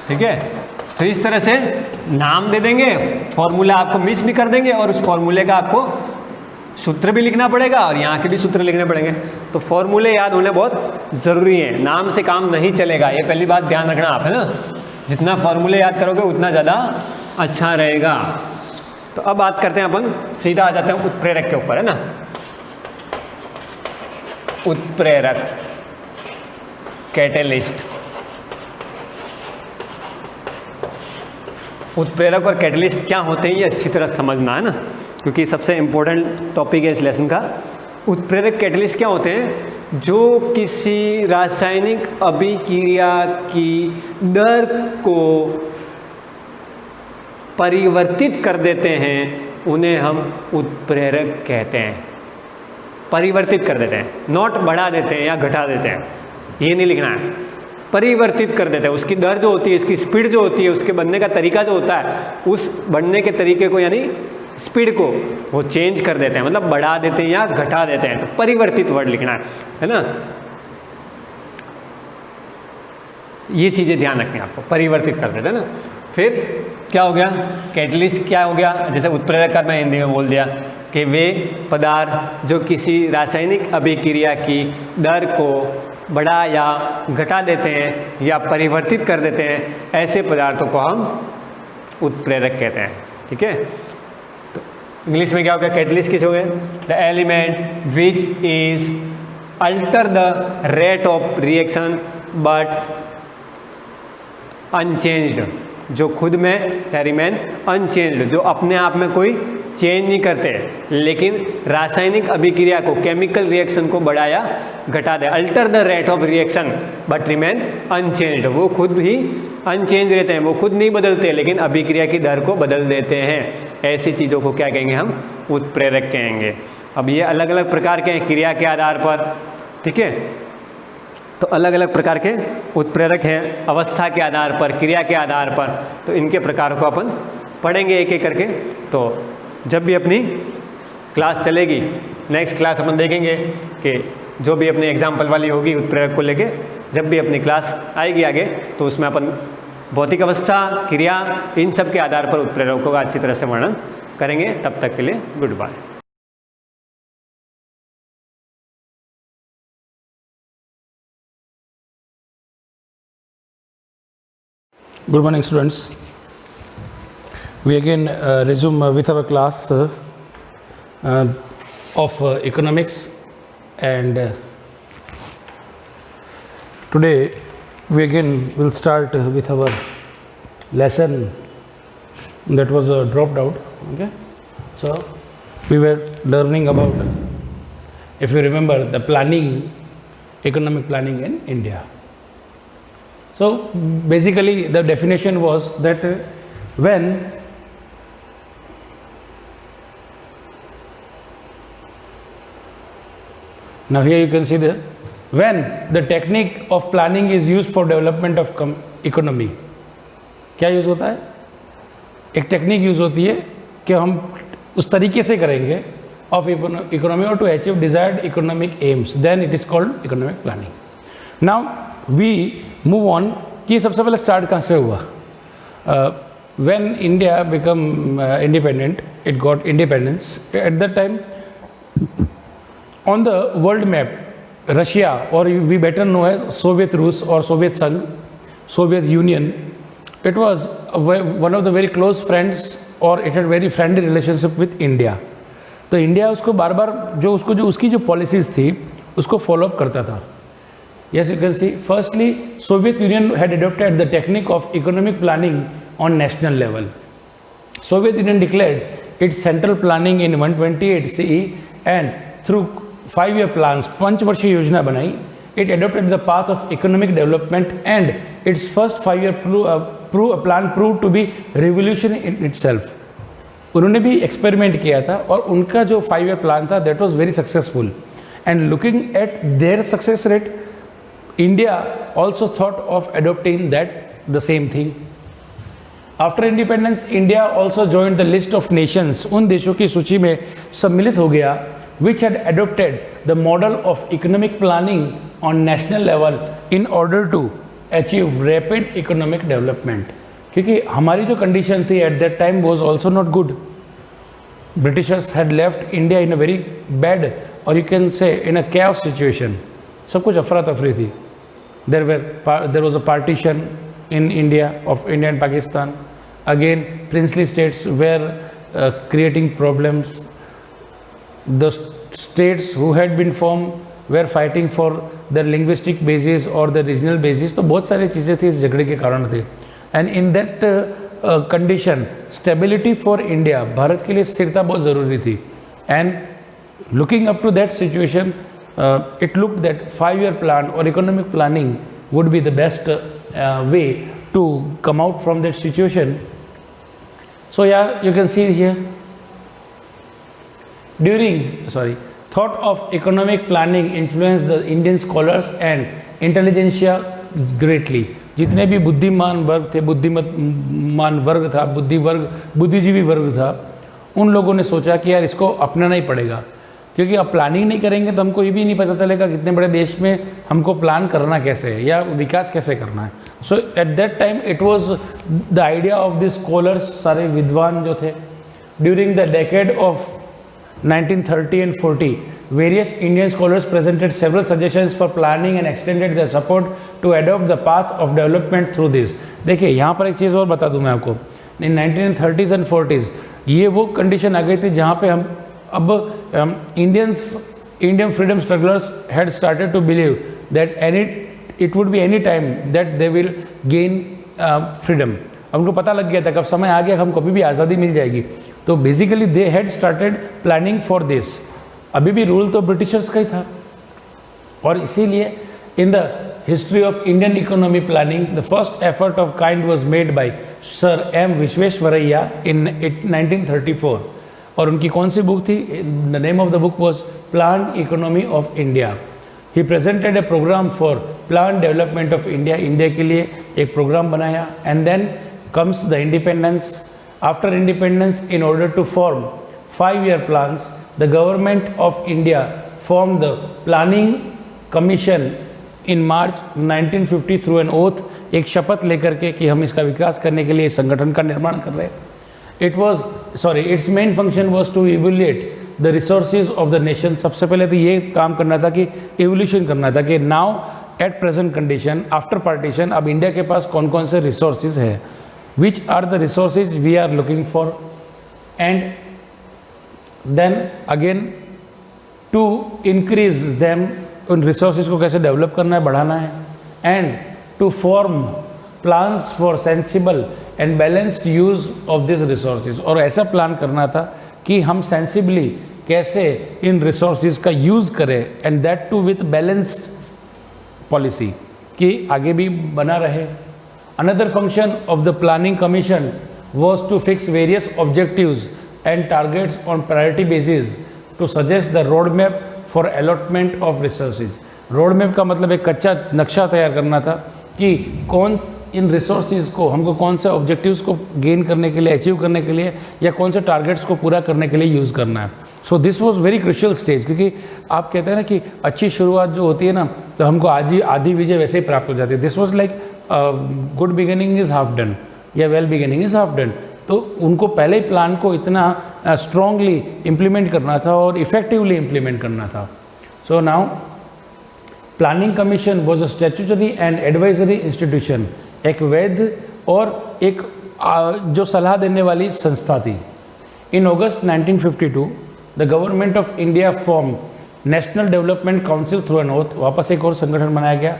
ठीक है, तो इस तरह से नाम दे देंगे, फॉर्मूला आपको मिस भी कर देंगे और उस फॉर्मूले का आपको सूत्र भी लिखना पड़ेगा और यहाँ के भी सूत्र लिखने पड़ेंगे। तो फॉर्मूले याद होने बहुत ज़रूरी है, नाम से काम नहीं चलेगा, ये पहली बात ध्यान रखना आप, है ना। जितना फॉर्मूले याद करोगे उतना ज़्यादा अच्छा रहेगा। तो अब बात करते हैं अपन, सीधा आ जाते हैं उत्प्रेरक के ऊपर, है ना। उत्प्रेरक, कैटेलिस्ट। उत्प्रेरक और कैटलिस्ट क्या होते हैं ये अच्छी तरह समझना है ना, क्योंकि सबसे इम्पोर्टेंट टॉपिक है इस लेसन का। उत्प्रेरक कैटलिस्ट क्या होते हैं? जो किसी रासायनिक अभिक्रिया की दर को परिवर्तित कर देते हैं, उन्हें हम उत्प्रेरक कहते हैं। परिवर्तित कर देते हैं, नॉट बढ़ा देते हैं या घटा देते हैं, ये नहीं लिखना है। परिवर्तित कर देते हैं, उसकी दर जो होती है, इसकी स्पीड जो होती है, उसके बनने का तरीका जो होता है, उस बढ़ने के तरीके को यानी स्पीड को वो चेंज कर देते हैं, मतलब बढ़ा देते हैं या घटा देते हैं। तो परिवर्तित वर्ड लिखना है ना। ये चीज़ें ध्यान रखनी है आपको, परिवर्तित कर देते हैं ना। फिर क्या हो गया? कैटलिस्ट क्या हो गया? जैसे उत्प्रेरक का मैं हिंदी में बोल दिया कि वे पदार्थ जो किसी रासायनिक अभिक्रिया की दर को बढ़ा या घटा देते हैं या परिवर्तित कर देते हैं, ऐसे पदार्थों को हम उत्प्रेरक कहते हैं। ठीक है, तो इंग्लिश में क्या हो गया, कैटलिस्ट किस हो गए, the element which is alter the rate of reaction but unchanged, जो खुद में रिमेन अनचेंज्ड, जो अपने आप में कोई चेंज नहीं करते लेकिन रासायनिक अभिक्रिया को, केमिकल रिएक्शन को बढ़ाया घटा दे, alter the rate of reaction but remain unchanged, वो खुद ही अनचेंज रहते हैं, वो खुद नहीं बदलते लेकिन अभिक्रिया की दर को बदल देते हैं। ऐसी चीज़ों को क्या कहेंगे हम, उत्प्रेरक कहेंगे। अब ये अलग अलग प्रकार के हैं क्रिया के आधार पर, ठीक है, तो अलग अलग प्रकार के उत्प्रेरक हैं अवस्था के आधार पर, क्रिया के आधार पर, तो इनके प्रकार को अपन पढ़ेंगे एक एक करके। तो जब भी अपनी क्लास चलेगी, नेक्स्ट क्लास अपन देखेंगे कि जो भी अपनी एग्जाम्पल वाली होगी उत्प्रेरक को लेके, जब भी अपनी क्लास आएगी आगे तो उसमें अपन भौतिक अवस्था, क्रिया, इन सब के आधार पर उत्प्रेरकों का अच्छी तरह से वर्णन करेंगे। तब तक के लिए good bye. Good morning, students. We again resume with our class of economics, and today we again will start with our lesson that was dropped out. Okay, so we were learning about, if you remember, the planning, economic planning in India. So basically the definition was that when now here you can see when the technique of planning is used for development of economy, क्या use होता है, एक technique use होती है कि हम उस तरीके से करेंगे of economy or to achieve desired economic aims, then it is called economic planning. Now we move on कि सबसे पहले स्टार्ट कहाँ से हुआ। When India become independent, it got independence. At that time, on the world map, Russia, or we better know as Soviet Rus or Soviet Sangh, Soviet Union, it was one of the very close friends, or it had very friendly relationship with India. तो India उसको बार बार जो उसकी जो policies थी उसको follow up करता था। Yes, you can see. Firstly, Soviet Union had adopted the technique of economic planning on national level. Soviet Union declared its central planning in 128 CE, and through 5-year plans, पंचवर्षीय योजना बनाई. It adopted the path of economic development, and its first 5-year plan proved to be revolution in itself. उन्होंने भी experiment किया था और उनका जो 5-year प्लान था that was very successful. And looking at their success rate, India also thought of adopting the same thing. After independence, India also joined the list of nations, उन देशों की सूची में सम्मिलित हो गया which had adopted the model of economic planning on national level in order to achieve rapid economic development. क्योंकि हमारी जो कंडीशन थी at that time was also not good. Britishers had left India in a very bad, or you can say in a chaos situation. सब कुछ अफरा तफरी थी. There was a partition in India of India and Pakistan. Again, princely states were creating problems. The states who had been formed were fighting for their linguistic basis or the regional basis. तो बहुत सारी चीज़ें थी इस झगड़े के कारण थे. And in that condition, stability for India, Bharat के लिए स्थिरता बहुत ज़रूरी थी. And looking up to that situation, it looked that 5-year plan or economic planning would be the best way to come out from that situation. So yeah, you can see here, thought of economic planning influenced the Indian scholars and intelligentsia greatly. जितने भी बुद्धिमान वर्ग थे, बुद्धिमान वर्ग था, बुद्धिजीवी वर्ग था, उन लोगों ने सोचा कि यार इसको अपनाना ही पड़ेगा, क्योंकि अब प्लानिंग नहीं करेंगे तो हमको ये भी नहीं पता चलेगा कितने बड़े देश में हमको प्लान करना कैसे है या विकास कैसे करना है. So at that time it was the idea of the scholars, सारे विद्वान जो थे. During the decade of 1930 and 40, various Indian scholars presented several suggestions for planning and extended their support to adopt the path of development through this. देखिए यहाँ पर एक चीज़ और बता दूँ मैं आपको. In 1930s and 40s, ये वो कंडीशन आ गई थी जहाँ पे हम अब Indian freedom strugglers had started to believe that it would be any time that they will gain freedom. अब उनको पता लग गया था कि अब समय आ गया, हम कभी भी आज़ादी मिल जाएगी। तो basically they had started planning for this. अभी भी रूल तो ब्रिटिशर्स का ही था, और इसीलिए in the history of Indian economy planning the first effort of kind was made by sir M Visvesvaraya in 1934। और उनकी कौन सी बुक थी? The name of the book was planned economy of India. He presented a programme for plan development of India. India के लिए एक programme बनाया। And then comes the independence. After independence, in order to form 5-year plans, the government of India formed the Planning Commission in March 1950 through an oath, एक शपथ लेकर के कि हम इसका विकास करने के लिए इस संगठन का निर्माण कर रहे हैं। its main function was to evaluate the resources of the nation। सबसे पहले तो ये काम करना था कि evaluation करना था कि now at present condition after partition अब इंडिया के पास कौन कौन से resources है, which are the resources we are looking for, and then again to increase them, उन resources को कैसे develop करना है, बढ़ाना है, and to form plans for sensible and balanced use of these resources। और ऐसा प्लान करना था कि हम sensibly कैसे इन resources का use करें, and that too with balanced policy कि आगे भी बना रहे। Another function of the Planning Commission was to fix various objectives and targets on priority basis to suggest the roadmap for allotment of resources। roadmap का मतलब एक कच्चा नक्शा तैयार करना था कि कौन इन resources को, हमको कौन से objectives को gain करने के लिए, achieve करने के लिए, या कौन से targets को पूरा करने के लिए use करना है। सो this was very crucial stage, क्योंकि आप कहते हैं ना कि अच्छी शुरुआत जो होती है ना, तो हमको आधी विजय वैसे ही प्राप्त हो जाती है। This was like good beginning is half done, या well beginning is half done. तो उनको पहले ही प्लान को इतना स्ट्रांगली इम्प्लीमेंट करना था और इफेक्टिवली इम्प्लीमेंट करना था। So now planning commission was a statutory and advisory institution, एक वैध और एक जो सलाह देने वाली संस्था थी। इन अगस्त 1952 the government of India form national development council through an oath. वापस एक और संगठन बनाया गया।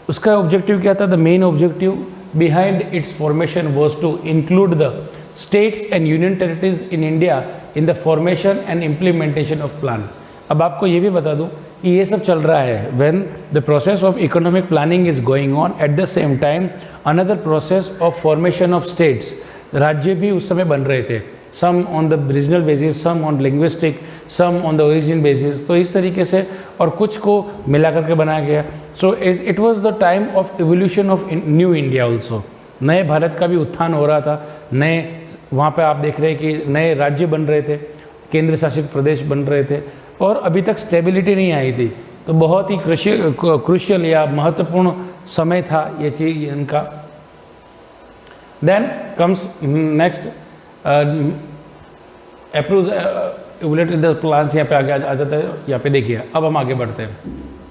उसका ऑब्जेक्टिव क्या था? The main objective behind its formation was to include the states and union territories in India in the formation and implementation of plan. अब आपको ये भी बता दूं कि ये सब चल रहा है when the process of economic planning is going on, at the same time another process of formation of states. राज्य भी उस समय बन रहे थे, some on the regional basis, some on linguistic, some on the origin basis. तो इस तरीके से और कुछ को मिला करके बनाया गया। So it was the time of evolution of new India also. नए भारत का भी उत्थान हो रहा था। नए वहाँ पे आप देख रहे हैं कि नए राज्य बन रहे थे, केंद्र शासित प्रदेश बन रहे थे, और अभी तक स्टेबिलिटी नहीं आई थी। तो बहुत ही क्रुशियल या महत्वपूर्ण समय था ये चीज़ इनका। Then comes next approve evaluated the plans. यहाँ पे आगे आ जाता है। यहाँ पे देखिए, अब हम आगे बढ़ते हैं।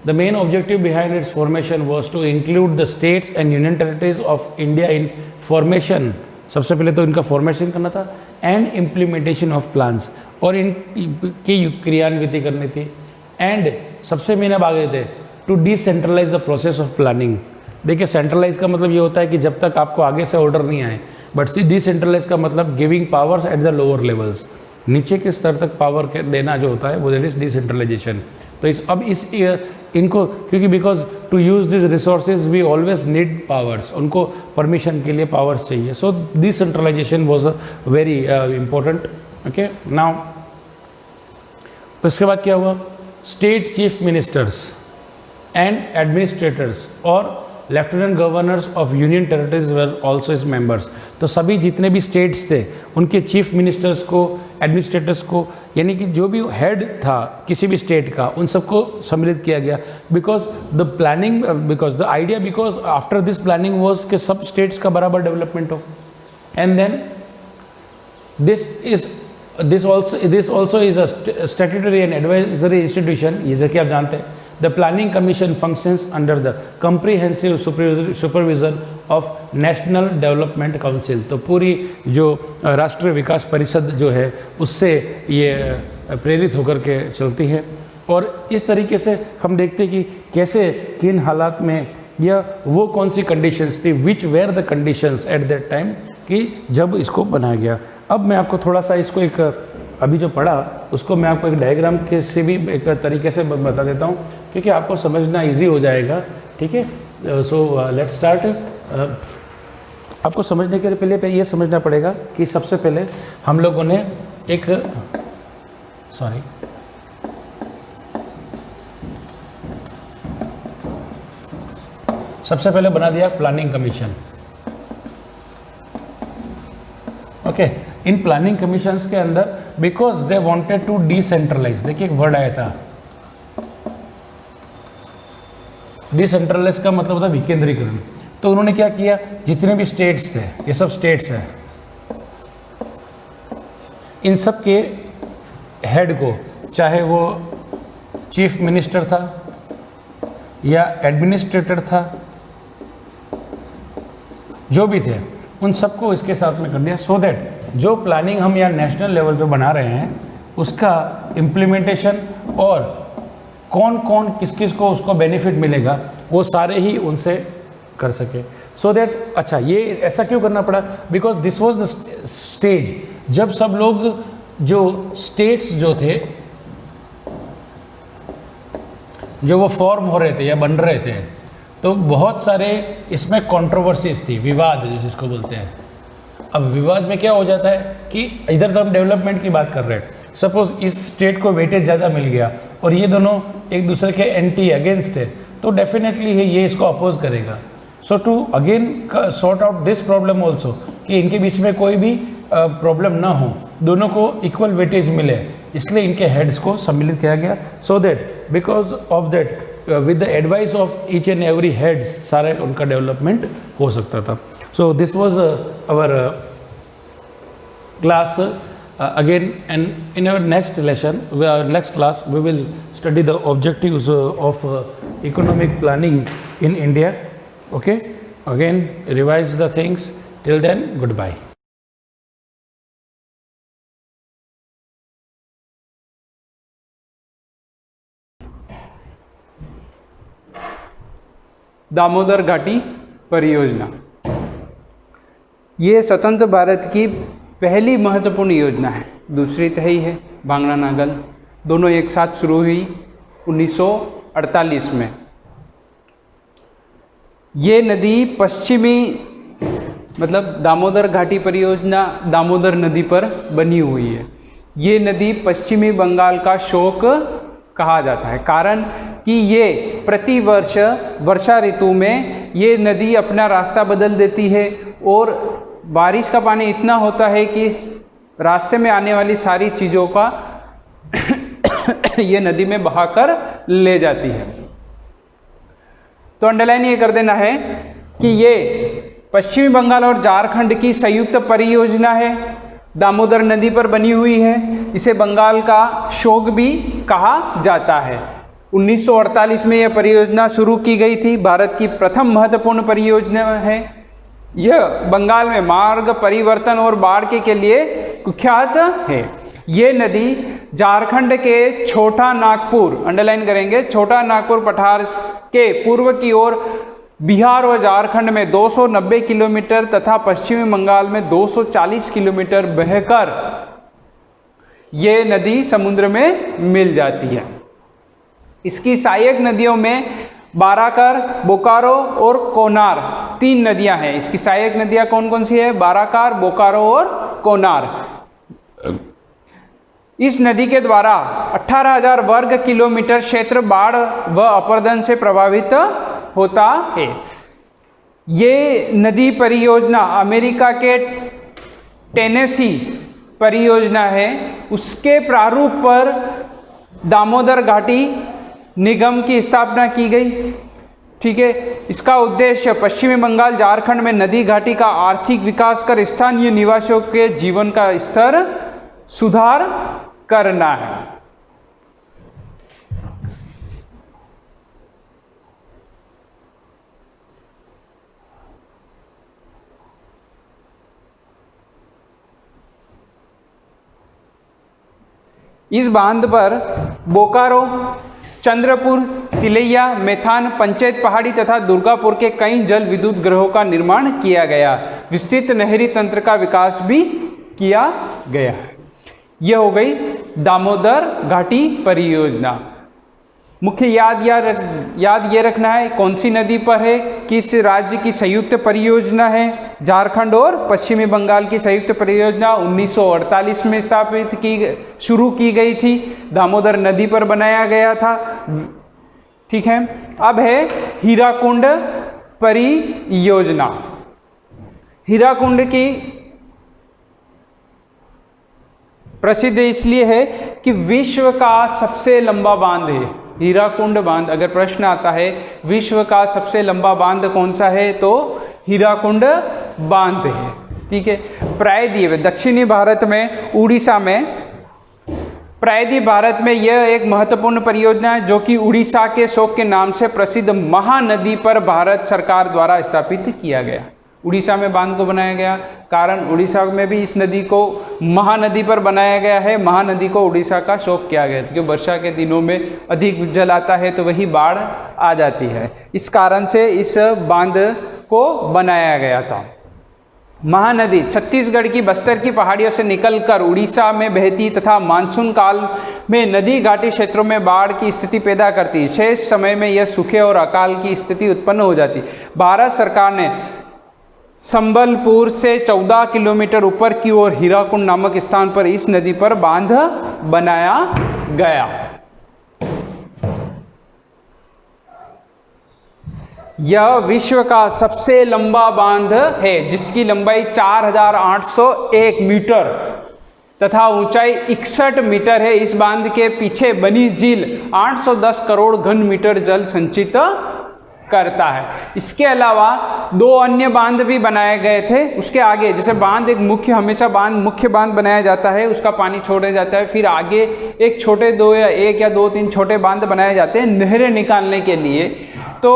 The main objective behind its formation was to include the states and union territories of India in formation. सबसे पहले तो इनका फॉर्मेशन करना था, एंड इम्प्लीमेंटेशन ऑफ प्लान्स, और इनकी क्रियान्विति करनी थी। एंड सबसे मेन अब आगे थे to decentralise the process of planning. देखिए, सेंट्रलाइज का मतलब ये होता है कि जब तक आपको आगे से ऑर्डर नहीं आए, बट डिसेंट्रलाइज का मतलब giving powers at the lower levels, नीचे के स्तर तक पावर देना जो होता है वो दैट इज डिसेंट्रलाइजेशन। तो अब इनको क्योंकि because to use this resources we always need powers, उनको परमिशन के लिए पावर्स चाहिए। So decentralisation was a very important. Okay, now उसके बाद क्या हुआ? State chief ministers and administrators और lieutenant governors of union territories were also is members. तो सभी जितने भी स्टेट्स थे उनके चीफ मिनिस्टर्स को, एडमिनिस्ट्रेटर्स को, यानी कि जो भी हेड था किसी भी स्टेट का, उन सबको सम्मिलित किया गया। Because the planning, because the idea, because after this planning was के सब स्टेट्स का बराबर डेवलपमेंट हो। And then this also is a statutory and advisory institution. जैसे कि आप जानते हैं, the planning commission functions under the comprehensive supervision of national development council. तो पूरी जो राष्ट्रीय विकास परिषद जो है उससे ये प्रेरित होकर के चलती है। और इस तरीके से हम देखते हैं कि कैसे किन हालात में या वो कौन सी कंडीशंस थी, which were the conditions at that time, कि जब इसको बनाया गया। अब मैं आपको थोड़ा सा इसको एक अभी जो पढ़ा उसको मैं आपको एक डायग्राम के से भी एक तरीके से बता देता हूँ, क्योंकि आपको समझना इजी हो जाएगा। ठीक है, सो लेट्स स्टार्ट। आपको समझने के लिए पहले ये समझना पड़ेगा कि सबसे पहले हम लोगों ने एक सबसे पहले बना दिया planning commission. Okay, in planning commissions के अंदर because they wanted to decentralise, देखिए एक वर्ड आया था, डिसेंट्रलाइज का मतलब होता है विकेंद्रीकरण। तो उन्होंने क्या किया, जितने भी स्टेट्स थे, ये सब स्टेट्स हैं, इन सब के हेड को, चाहे वो चीफ मिनिस्टर था या एडमिनिस्ट्रेटर था, जो भी थे, उन सबको इसके साथ में कर दिया, सो दैट जो प्लानिंग हम यहाँ नेशनल लेवल पे बना रहे हैं उसका इम्प्लीमेंटेशन और कौन कौन किस किस को उसको बेनिफिट मिलेगा वो सारे ही उनसे कर सके। सो दैट, अच्छा ये ऐसा क्यों करना पड़ा, because this was the stage जब सब लोग जो स्टेट्स जो थे जो वो फॉर्म हो रहे थे या बन रहे थे, तो बहुत सारे इसमें कंट्रोवर्सीज थी, विवाद जिसको बोलते हैं। अब विवाद में क्या हो जाता है कि इधर तो हम डेवलपमेंट की बात कर रहे हैं, सपोज इस स्टेट को वेटेज ज़्यादा मिल गया और ये दोनों एक दूसरे के एंटी अगेंस्ट है, तो डेफिनेटली है ये इसको अपोज करेगा। So to again sort out this problem also, कि इनके बीच में कोई भी प्रॉब्लम ना हो, दोनों को इक्वल वेटेज मिले, इसलिए इनके हेड्स को सम्मिलित किया गया। So that because of that with the advice of each and every heads सारे उनका डेवलपमेंट हो सकता था। So this was our class again, and in our next lesson, next class, we will study the objectives of economic planning in India. Okay, again revise the things. Till then, goodbye. Damodar घाटी परियोजना, ये स्वतंत्र भारत की पहली महत्वपूर्ण योजना है। दूसरी तही है भांगड़ा नागल, दोनों एक साथ शुरू हुई 1948 में। ये नदी पश्चिमी, मतलब दामोदर घाटी परियोजना दामोदर नदी पर बनी हुई है। ये नदी पश्चिमी बंगाल का शोक कहा जाता है, कारण कि ये प्रतिवर्ष वर्षा ऋतु में ये नदी अपना रास्ता बदल देती है और बारिश का पानी इतना होता है कि रास्ते में आने वाली सारी चीज़ों का ये नदी में बहाकर ले जाती है। तो अंडरलाइन ये कर देना है कि ये पश्चिमी बंगाल और झारखंड की संयुक्त परियोजना है, दामोदर नदी पर बनी हुई है। इसे बंगाल का शोक भी कहा जाता है। 1948 में यह परियोजना शुरू की गई थी, भारत की प्रथम महत्वपूर्ण परियोजना है। यह बंगाल में मार्ग परिवर्तन और बाढ़ के लिए कुख्यात है। ये नदी झारखंड के छोटा नागपुर, अंडरलाइन करेंगे, छोटा नागपुर पठार के पूर्व की ओर बिहार और झारखंड में 290 किलोमीटर तथा पश्चिमी बंगाल में 240 किलोमीटर बहकर ये नदी समुद्र में मिल जाती है। इसकी सहायक नदियों में बाराकर, बोकारो और कोनार 3 नदियां हैं। इसकी सहायक नदियां कौन कौन सी है? बाराकर, बोकारो और कोनार। इस नदी के द्वारा 18,000 वर्ग किलोमीटर क्षेत्र बाढ़ व अपरदन से प्रभावित होता है। ये नदी परियोजना अमेरिका के टेनेसी परियोजना है। उसके प्रारूप पर दामोदर घाटी निगम की स्थापना की गई। ठीक है, इसका उद्देश्य पश्चिमी बंगाल, झारखंड में नदी घाटी का आर्थिक विकास कर स्थानीय निवासियों के जीवन का स्तर सुधार करना है। इस बांध पर बोकारो, चंद्रपुर, तिलैया, मैथान, पंचायत पहाड़ी तथा दुर्गापुर के कई जल विद्युत गृहों का निर्माण किया गया। विस्तृत नहरी तंत्र का विकास भी किया गया है। यह हो गई दामोदर घाटी परियोजना। मुख्य याद ये रखना है कौन सी नदी पर है, किस राज्य की संयुक्त परियोजना है। झारखंड और पश्चिमी बंगाल की संयुक्त परियोजना 1948 में शुरू की गई थी, दामोदर नदी पर बनाया गया था। ठीक है, अब है हीराकुंड परियोजना। हीराकुंड की प्रसिद्ध इसलिए है कि विश्व का सबसे लंबा बांध है हीराकुंड बांध। अगर प्रश्न आता है विश्व का सबसे लंबा बांध कौन सा है, तो हीराकुंड बांध है। ठीक है, प्रायद्वीप दक्षिणी भारत में उड़ीसा में, प्रायद्वीप भारत में यह एक महत्वपूर्ण परियोजना है जो कि उड़ीसा के शोक के नाम से प्रसिद्ध महानदी पर भारत सरकार द्वारा स्थापित किया गया। उड़ीसा में बांध को बनाया गया, कारण उड़ीसा में भी इस नदी को महानदी पर बनाया गया है। महानदी को उड़ीसा का शोक किया गया क्योंकि वर्षा के दिनों में अधिक जल आता है तो वही बाढ़ आ जाती है, इस कारण से इस बांध को बनाया गया था। महानदी छत्तीसगढ़ की बस्तर की पहाड़ियों से निकलकर उड़ीसा में बहती तथा मानसून काल में नदी घाटी क्षेत्रों में बाढ़ की स्थिति पैदा करती। शेष समय में यह सूखे और अकाल की स्थिति उत्पन्न हो जाती। भारत सरकार ने संबलपुर से 14 किलोमीटर ऊपर की ओर हीराकुंड नामक स्थान पर इस नदी पर बांध बनाया गया। यह विश्व का सबसे लंबा बांध है जिसकी लंबाई 4801 मीटर तथा ऊंचाई 61 मीटर है। इस बांध के पीछे बनी झील 810 करोड़ घन मीटर जल संचित करता है। इसके अलावा 2 अन्य बांध भी बनाए गए थे उसके आगे, जैसे बांध एक हमेशा मुख्य बांध बनाया जाता है, उसका पानी छोड़ा जाता है, फिर आगे एक छोटे 1 या 2-3 छोटे बांध बनाए जाते हैं नहरें निकालने के लिए। तो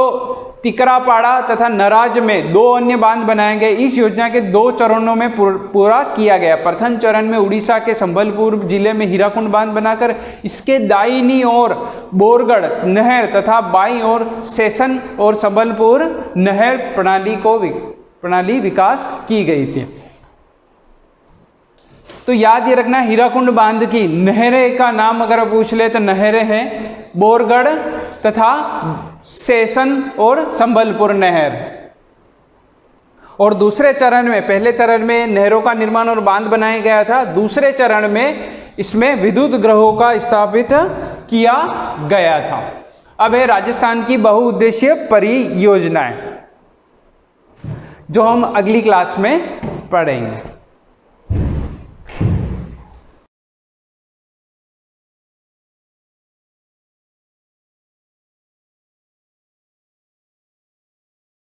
तिकरापाड़ा तथा नराज में 2 अन्य बांध बनाए गए। इस योजना के 2 चरणों में पूरा किया गया। प्रथम चरण में उड़ीसा के संबलपुर जिले में हीराकुंड बांध बनाकर इसके दाहिनी ओर बोरगढ़ नहर तथा बाईं ओर सेसन और संबलपुर नहर प्रणाली विकास की गई थी। तो याद ये रखना हीराकुंड बांध की नहरें का नाम अगर पूछ ले तो नहरें हैं बोरगढ़ तथा सेसन और संबलपुर नहर। और दूसरे चरण में, पहले चरण में नहरों का निर्माण और बांध बनाया गया था, दूसरे चरण में इसमें विद्युत गृहों का स्थापित किया गया था। अब है राजस्थान की बहुउद्देशीय परियोजनाएं जो हम अगली क्लास में पढ़ेंगे।